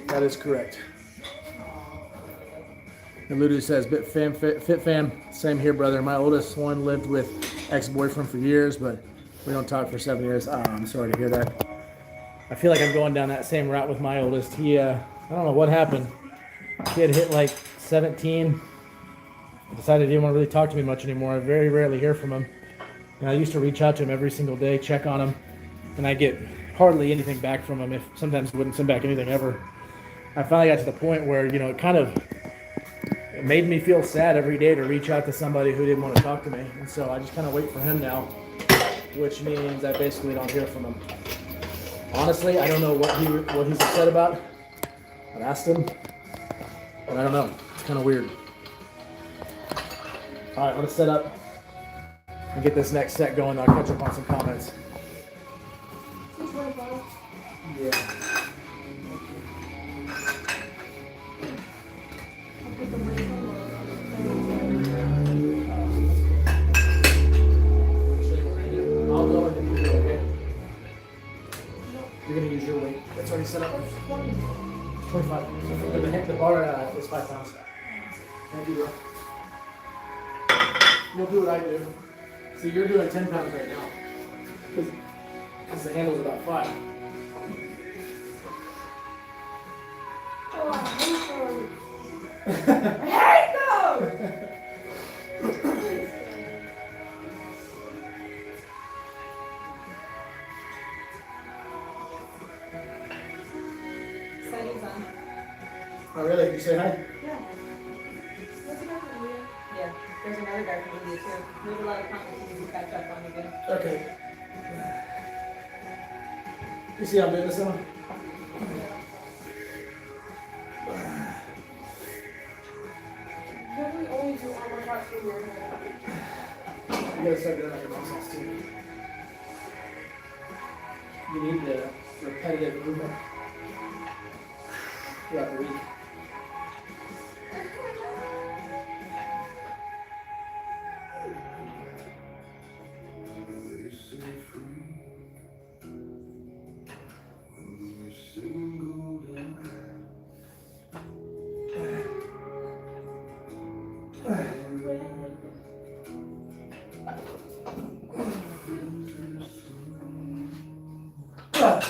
That is correct. And Ludu says, fit fam, same here, brother. My oldest one lived with ex-boyfriend for years, but we don't talk for 7 years. Oh, I'm sorry to hear that. I feel like I'm going down that same route with my oldest. He, I don't know what happened. Kid hit like 17. Decided he didn't want to really talk to me much anymore. I very rarely hear from him. And I used to reach out to him every single day, check on him, and I get hardly anything back from him. If sometimes wouldn't send back anything ever. I finally got to the point where, you know, it made me feel sad every day to reach out to somebody who didn't want to talk to me. And so I just kind of wait for him now, which means I basically don't hear from him. Honestly, I don't know what he's upset about. I've asked him, but I don't know. It's kind of weird. All right, let's set up and get this next set going. I'll catch up on some comments. 225. Yeah. I'll put the weight on. I'll go and then you go, okay? You're gonna use your weight. That's already set up. 25. The bar is 5 pounds. Thank you, bro. You'll do what I do. See, you're doing 10 pounds right now. Because the handle's about 5. Oh, I hate those. I hate those! Settings on. Oh, really? Did you say hi? Yeah. What's the guy from India? Yeah, there's another guy from India too. We have a lot of comments we can catch up on again. Okay. You see how I'm doing this one? Definitely only do arm workouts for your head. You gotta start doing that your muscles too. You need the repetitive movement throughout the week. They say free when we single down.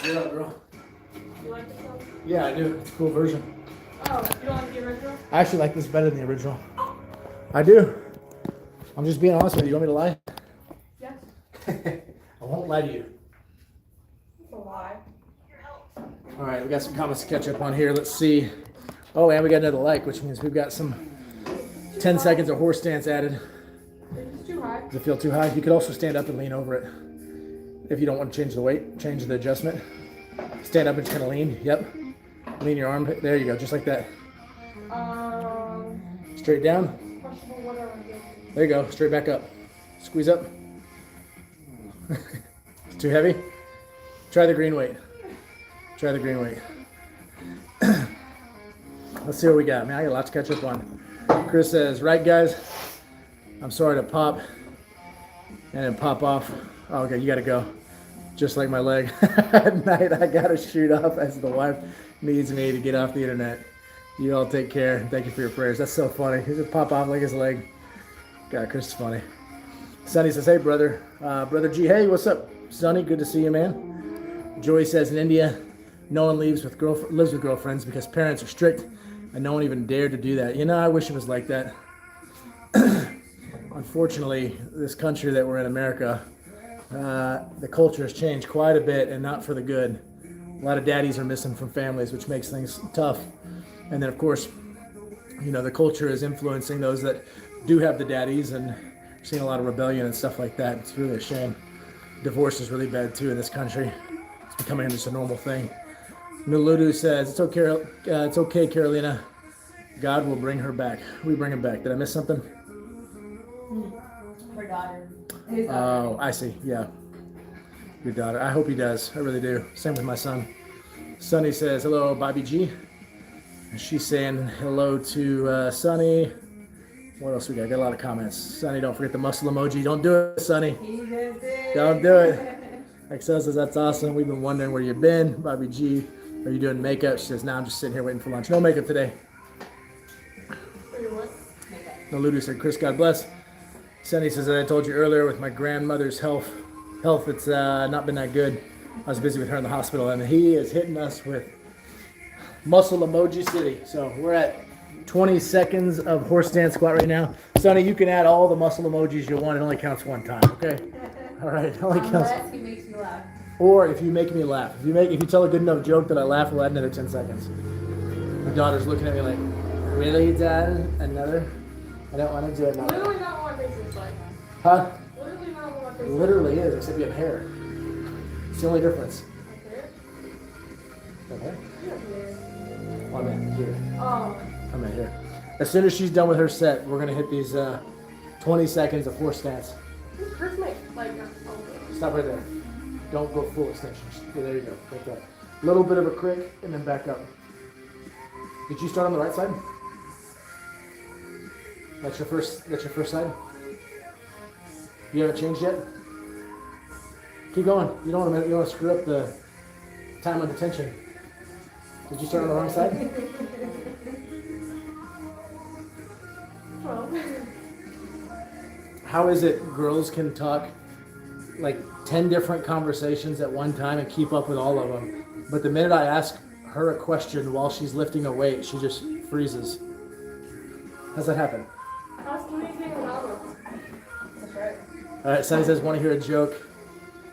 Get up, girl. You like this one? Yeah, I do. It's a cool version. Oh, you don't like the original? I actually like this better than the original. I do. I'm just being honest with you. You want me to lie? Yes. I won't lie to you. It's a lie. All right, we got some comments to catch up on here. Let's see. Oh, and we got another like, which means we've got some 10 seconds of horse stance added. It's too high. Does it feel too high? You could also stand up and lean over it. If you don't want to change the weight, change the adjustment. Stand up and just kind of lean. Yep. Lean your arm. There you go, just like that. Straight down. Questionable whatever. There you go. Straight back up. Squeeze up. It's too heavy. Try the green weight. Try the green weight. Let's see what we got. Man, I got a lot to catch up on. Chris says, right guys, I'm sorry to pop and then pop off. Oh, okay, you gotta go. Just like my leg. At night, I gotta shoot off as the wife needs me to get off the internet. You all take care. Thank you for your prayers. That's so funny. He just pop off like his leg. God, Chris is funny. Sonny says, hey, brother. Brother G, hey, what's up? Sonny, good to see you, man. Joey says, in India, no one lives with girlfriends because parents are strict and no one even dared to do that. You know, I wish it was like that. Unfortunately, this country that we're in, America, the culture has changed quite a bit and not for the good. A lot of daddies are missing from families, which makes things tough. And then, of course, you know, the culture is influencing those that do have the daddies, and seeing a lot of rebellion and stuff like that. It's really a shame. Divorce is really bad too in this country. It's becoming just a normal thing. Nuludu says, it's okay, Carolina. God will bring her back. We bring him back. Did I miss something? Her daughter. Oh, I see. Yeah. Your daughter. I hope he does. I really do. Same with my son. Sonny says, hello, Bobby G. And she's saying hello to Sonny. What else we got? Got a lot of comments. Sonny, don't forget the muscle emoji. Don't do it, Sonny. Don't do it. Excel says, that's awesome. We've been wondering where you've been. Bobby G, are you doing makeup? She says, no, I'm just sitting here waiting for lunch. No makeup today. Naludu said, Chris, God bless. Sonny says, I told you earlier with my grandmother's health, it's not been that good. I was busy with her in the hospital, and he is hitting us with muscle emoji city. So we're at 20 seconds of horse stance squat right now. Sonny, you can add all the muscle emojis you want. It only counts one time, okay? All right, it only counts. Unless he makes me laugh. Or if you make me laugh. If you tell a good enough joke that I laugh, we'll add another 10 seconds. My daughter's looking at me like, really, Dad? Another? I don't want to do it now. Literally not what my face looks like. Huh? Literally not what my face Literally is, except you have hair. It's the only difference. looks like. You have hair? You have hair. Oh, I'm in here. Oh. I'm in here. As soon as she's done with her set, we're going to hit these 20 seconds of horse stance. Chris makes like Stop right there. Don't go full extension. Yeah, there you go. Like that. A little bit of a crick and then back up. Did you start on the right side? That's your first side? You haven't changed yet? Keep going. You don't want to screw up the time of detention. Did you start on the wrong side? well. How is it girls can talk like 10 different conversations at one time and keep up with all of them, but the minute I ask her a question while she's lifting a weight, she just freezes? How's that happen? How's communicating with Albert? That's right. All right, Sonny says, want to hear a joke?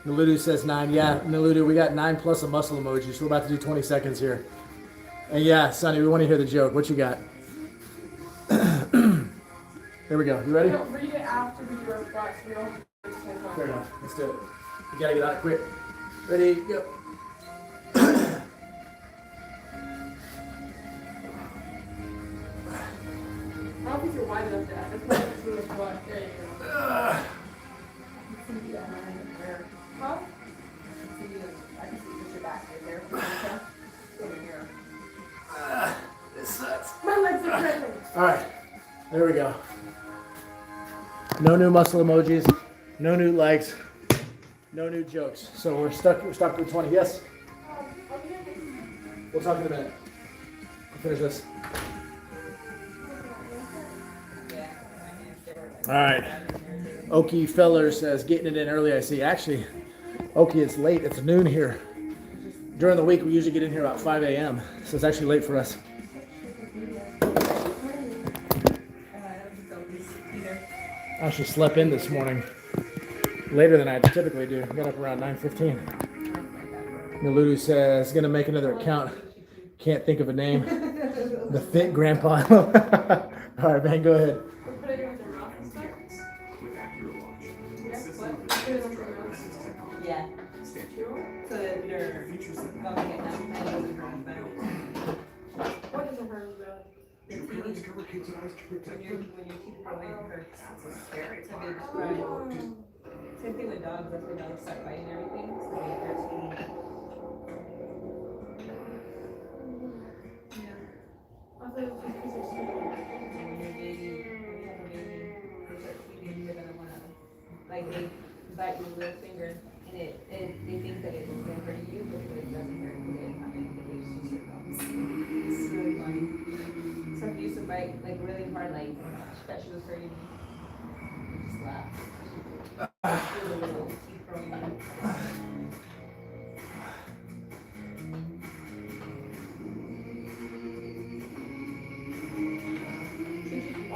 Naludu says 9. Yeah, Naludu, we got 9 plus a muscle emoji, so we're about to do 20 seconds here. And yeah, Sonny, we want to hear the joke. What you got? Here we go. You ready? We don't read it after we do our squats. We don't. Fair enough. Let's do it. You gotta get out quick. Ready, go. if you're wide enough to add. That's not too much butt. There you go. Huh? I can see push your back right there. Over here. This sucks. My legs are cramping. All right, there we go. No new muscle emojis, no new likes, no new jokes. So we're stuck with 20. Yes? We'll talk in a minute. We'll finish this. All right. Okie Feller says, getting it in early, I see. Actually, Okie, it's late. It's noon here. During the week, we usually get in here about 5 a.m., so it's actually late for us. I actually slept in this morning later than I typically do. I got up around 9:15. Naludu says, gonna make another account. Can't think of a name. The Fit Grandpa. All right, man, go ahead. Yeah. So that they're bumping it down. What doesn't hurt about? When your teeth grow in, it hurts. It's scary. It's a big describe. Same thing with dogs. That's why dogs start biting everything. So they hurt teeth. I thought it was just because When you're a baby, when you have a baby, they start teething. They're gonna wanna, like, they bite your little finger, and they think that it's gonna hurt you, but it doesn't hurt you. They have it's just your gums. It's really funny. Some used to bite like really hard, like that she was hurting me. Just laugh. Feel the little teeth growing in.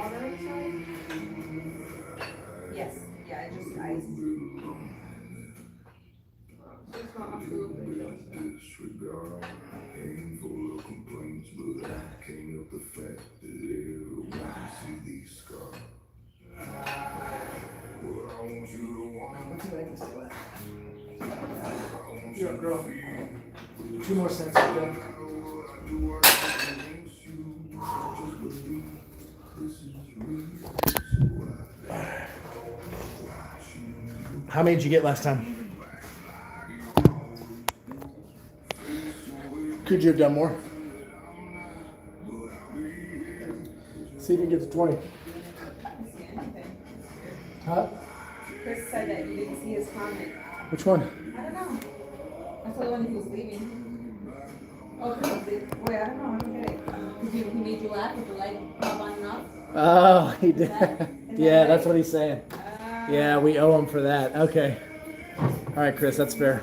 water inside. Yes, yeah, just ice. It's not a food, but it's Disregard painful complaints, but I can't help the fact that everyone see these scars. What I want you to want, You're a girl. 2 more cents. Okay. How many did you get last time? Could you have done more? See if you can get to 20. Huh? Chris said that you didn't see his comment. Which one? I don't know. I saw the one he was leaving. Oh, Chris did. Wait, I don't know. I don't get it. He made you laugh with the light pop on and off? Oh, he did. Is that Yeah, right? that's what he's saying. Yeah, we owe him for that. Okay. All right, Chris, that's fair.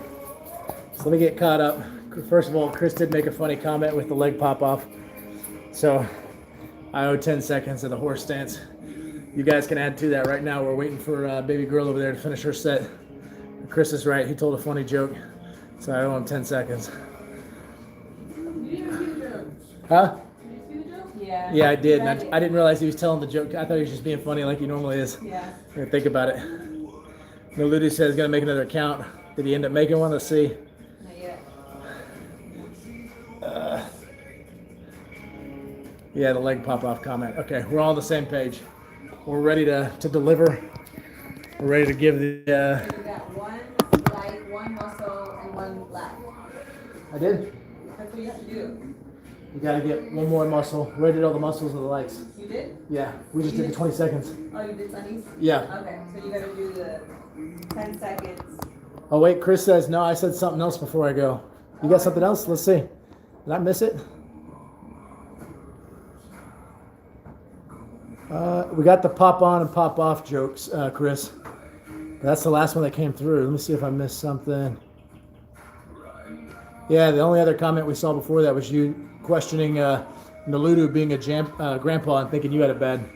So let me get caught up. First of all, Chris did make a funny comment with the leg pop off. So I owe 10 seconds of the horse stance. You guys can add to that right now. We're waiting for baby girl over there to finish her set. Chris is right. He told a funny joke. So I owe him 10 seconds. You didn't see the joke. Huh? Did you see the joke? Yeah. Yeah, I did. And I didn't realize he was telling the joke. I thought he was just being funny like he normally is. Yeah. Yeah, think about it. Naludi says gonna make another account. Did he end up making one? Let's see. Not yet. Yeah, the leg pop off comment. Okay, we're all on the same page. We're ready to deliver. We're ready to give the. You got one light, one muscle, and one left. I did. That's what you have to do. You gotta get one more muscle. We did all the muscles and the legs. You did? Yeah, we just did the 20 seconds. Oh, you did sunnies? Yeah. Okay, so you gotta do the 10 seconds. Oh wait, Chris says no. I said something else before I go. You got something else? Let's see. Did I miss it? We got the pop on and pop off jokes, Chris. That's the last one that came through. Let me see if I missed something. Yeah, the only other comment we saw before that was you questioning Naludu being a grandpa and thinking you had it bad.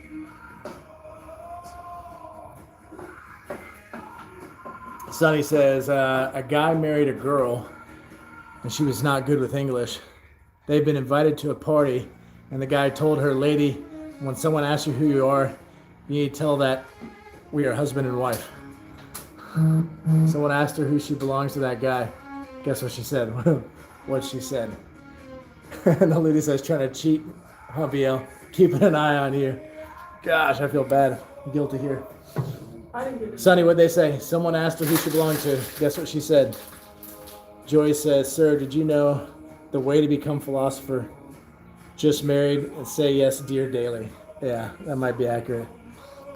Sonny says, a guy married a girl and she was not good with English. They've been invited to a party and the guy told her, lady, when someone asks you who you are, you need to tell that we are husband and wife. Someone asked her who she belongs to that guy. Guess what she said? What she said. And the lady says, trying to cheat, huh, BL? Keeping an eye on you. Gosh, I feel bad. I'm guilty here. I didn't get it. Sonny, what'd they say? Someone asked her who she belonged to. Guess what she said? Joy says, "Sir, did you know the way to become philosopher? Just married and say yes, dear daily." Yeah, that might be accurate.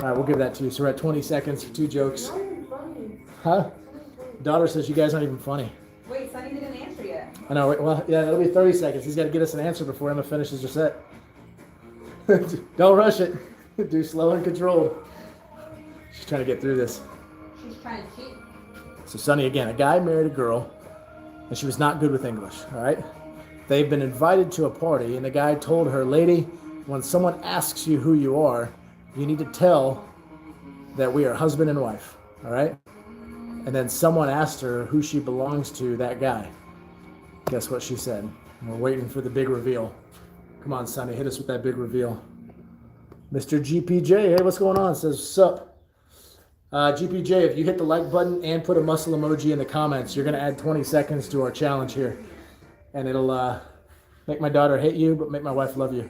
All right, we'll give that to you. So we're at 20 seconds for 2 jokes. Not even funny. Huh? Daughter says you guys aren't even funny. Wait, Sonny didn't answer yet. I know. Wait, well, yeah, it'll be 30 seconds. He's got to get us an answer before Emma finishes her set. Don't rush it. Do slow and controlled. She's trying to get through this. She's trying to cheat. So Sonny, again, a guy married a girl, and she was not good with English, all right? They've been invited to a party, and the guy told her, "Lady, when someone asks you who you are, you need to tell that we are husband and wife," all right? And then someone asked her who she belongs to, that guy. Guess what she said? We're waiting for the big reveal. Come on, Sonny, hit us with that big reveal. Mr. GPJ, hey, what's going on? Says, sup? GPJ, if you hit the like button and put a muscle emoji in the comments, you're going to add 20 seconds to our challenge here. And it'll make my daughter hate you, but make my wife love you.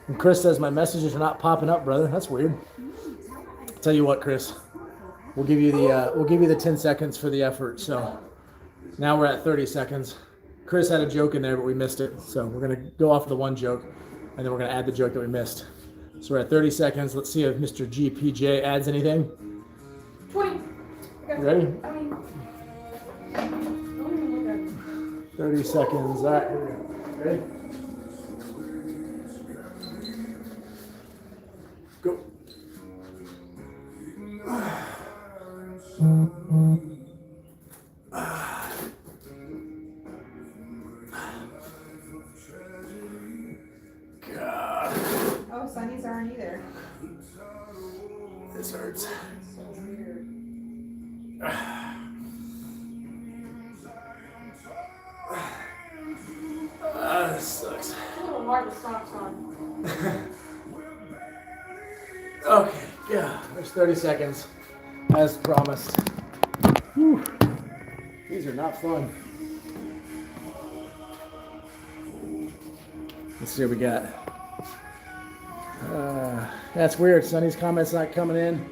And Chris says, my messages are not popping up, brother. That's weird. Tell you what, Chris, we'll give you the 10 seconds for the effort. So now we're at 30 seconds. Chris had a joke in there, but we missed it. So we're going to go off the one joke, and then we're going to add the joke that we missed. So we're at 30 seconds. Let's see if Mr. GPJ adds anything. 20. Okay. Ready? I mean, don't even look at it. 30 seconds. All right, here we go. Ready? Go. God, Oh, Sonny's aren't either. this hurts. So weird. This sucks. It's a little hard to stop on. Okay, yeah, there's 30 seconds, as promised. Whew. These are not fun. Let's see what we got. That's weird. Sonny's comments not coming in.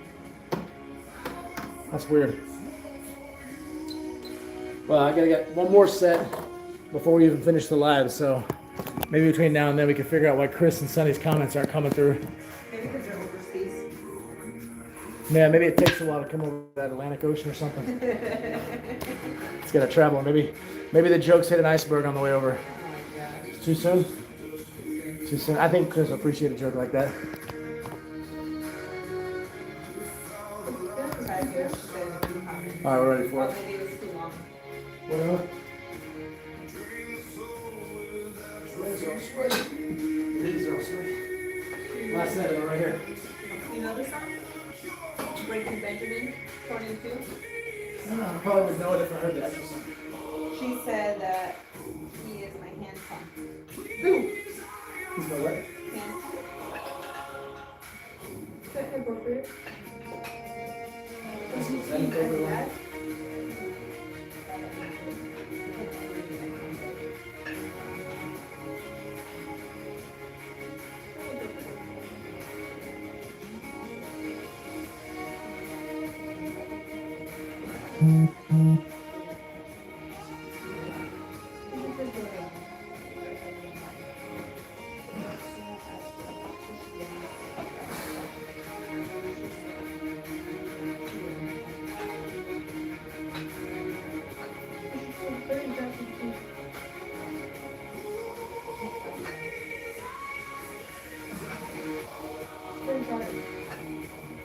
That's weird. Well, I gotta get one more set before we even finish the live, so maybe between now and then we can figure out why Chris and Sonny's comments aren't coming through. Maybe because they're overseas. Yeah, maybe it takes a while to come over that Atlantic Ocean or something. It's gotta travel. Maybe the jokes hit an iceberg on the way over. Oh my gosh. Too soon? Too soon. I think Chris will appreciate a joke like that. I guess she said a few comments. All right, we're ready for Oh, it. maybe it was too long. Whatever. These are sweet. Last set right here. You know this song? Breaking Benjamin, 22. I probably would know it if I heard the actual song. She said that he is my handsome. He's my what? Handsome. Is that appropriate? Is that an appropriate one?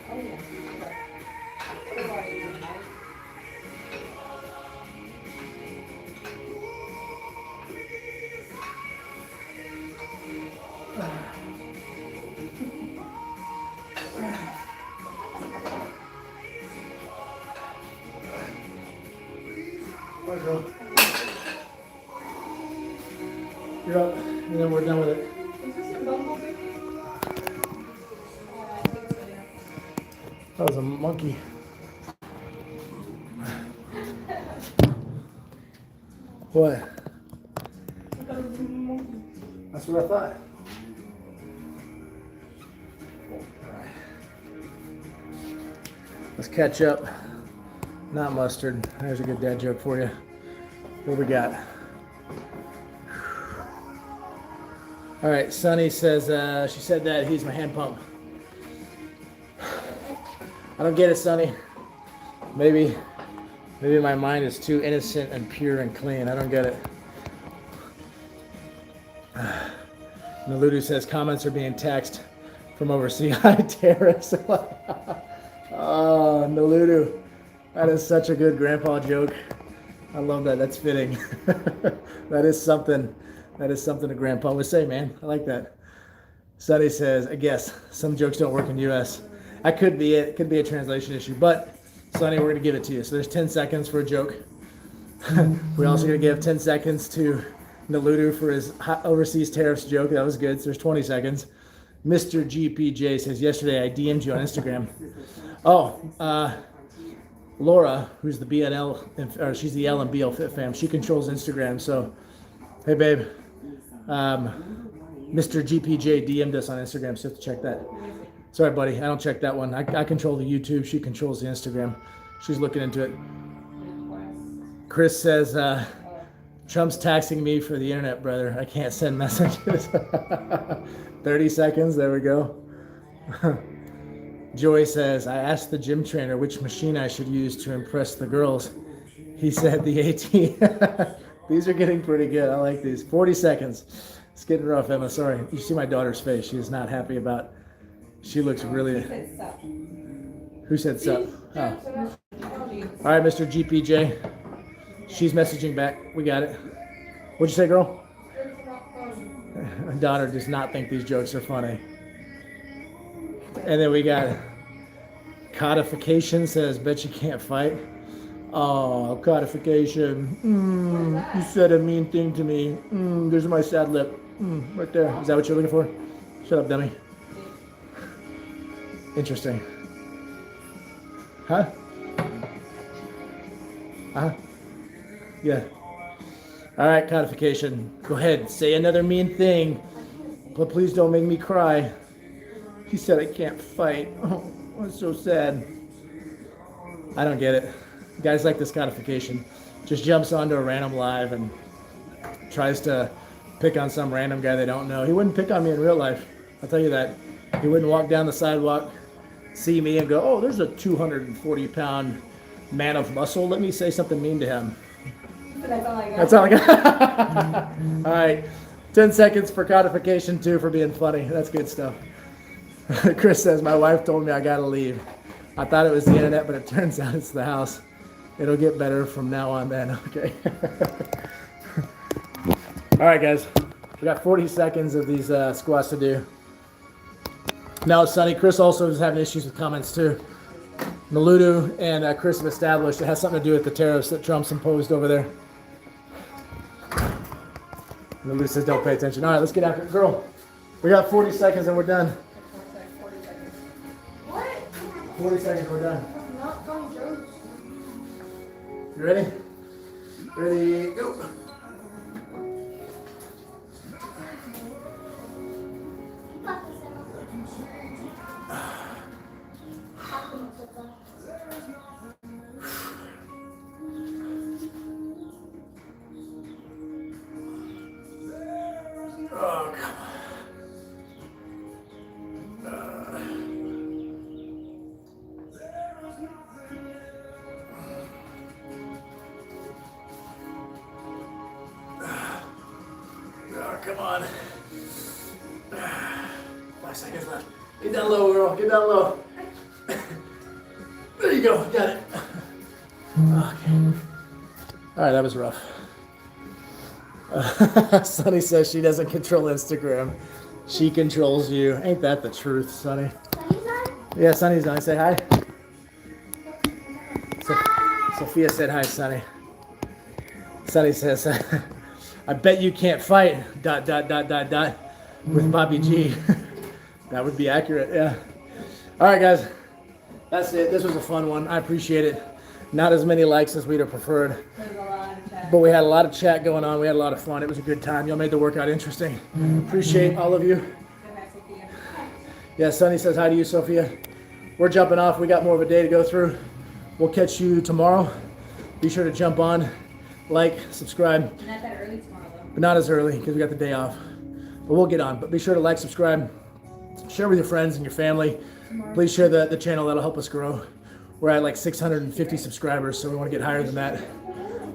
Oh, yeah. What about you, Mike? You're up, and then we're done with it. Is this a bumblebee? I think so, yeah. That was a monkey. What? I thought it was a monkey. That's what I thought. Let's catch up. Not mustard. There's a good dad joke for you. What we got? All right, Sunny says, she said that he's my hand pump. I don't get it, Sunny. Maybe my mind is too innocent and pure and clean. I don't get it. Naludu says comments are being taxed from overseas. Hi, Terrace. Oh, Naludu. That is such a good grandpa joke. I love that. That's fitting. That is something a grandpa would say, man. I like that. Sunny says, I guess some jokes don't work in the U.S. That could be it. It could be a translation issue. But, Sunny, we're going to give it to you. So there's 10 seconds for a joke. We're also going to give 10 seconds to Naludu for his overseas tariffs joke. That was good. So there's 20 seconds. Mr. GPJ says, yesterday I DM'd you on Instagram. Oh, Laura, who's the BNL, or she's the L and BL Fit fam, she controls Instagram. So, hey, babe. Mr. GPJ DM'd us on Instagram, so you have to check that. Sorry, buddy, I don't check that one. I control the YouTube. She controls the Instagram. She's looking into it. Chris says, Trump's taxing me for the internet, brother. I can't send messages. 30 seconds. There we go. Joy says, I asked the gym trainer which machine I should use to impress the girls. He said the AT. These are getting pretty good. I like these. 40 seconds. It's getting rough, Emma. Sorry. You see my daughter's face. She is not happy about. She looks really. Who said sup? Oh. All right, Mr. GPJ. She's messaging back. We got it. What'd you say, girl? My daughter does not think these jokes are funny. And then we got Codification says, bet you can't fight. Oh, Codification. You said a mean thing to me. There's my sad lip. Right there. Is that what you're looking for? Shut up, dummy. Interesting. Huh? Yeah. All right, Codification. Go ahead. Say another mean thing. But please don't make me cry. He said I can't fight. Oh, that's so sad. I don't get it. Guys like this Codification. Just jumps onto a random live and tries to pick on some random guy they don't know. He wouldn't pick on me in real life. I'll tell you that. He wouldn't walk down the sidewalk, see me, and go, oh, there's a 240-pound man of muscle. Let me say something mean to him. That's all I got. That's all I got. All right. 10 seconds for Codification 2 for being funny. That's good stuff. Chris says, my wife told me I gotta leave. I thought it was the internet, but it turns out it's the house. It'll get better from now on then. Okay. All right, guys. We got 40 seconds of these squats to do. Now, Sonny, Chris also is having issues with comments too. Naludu and Chris have established it has something to do with the tariffs that Trump's imposed over there. Naludu says don't pay attention. All right, let's get after it. Girl, we got 40 seconds and we're done. 40 seconds, we're done. Not funny jokes. You ready? Ready, go. Oh, come on. Come on. 5 seconds left. Get down low, girl. Get down low. There you go. Got it. Okay. All right, that was rough. Sunny says she doesn't control Instagram. She controls you. Ain't that the truth, Sunny? Sunny's on? Yeah, Sunny's on. Say hi. Sophia said hi, Sunny. Sunny says, I bet you can't fight, ... with Bobby G. That would be accurate, yeah. All right, guys. That's it. This was a fun one. I appreciate it. Not as many likes as we'd have preferred. There's a lot of chat. But we had a lot of chat going on. We had a lot of fun. It was a good time. Y'all made the workout interesting. Appreciate all of you. Good night, Sophia. Yeah, Sunny says hi to you, Sophia. we're jumping off. We got more of a day to go through. We'll catch you tomorrow. Be sure to jump on, like, subscribe. Not that early tomorrow though. But not as early because we got the day off. But we'll get on. But be sure to like, subscribe, share with your friends and your family. Please share the channel. That'll help us grow. We're at like 650 subscribers, so we want to get higher than that.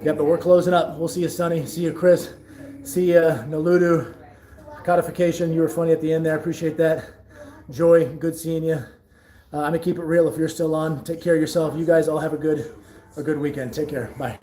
Yep, but we're closing up. We'll see you, Sonny. See you, Chris. See you, Naludu. Codification, you were funny at the end there. I appreciate that. Joy, good seeing you. I'm going to keep it real if you're still on. Take care of yourself. You guys all have a good weekend. Take care. Bye.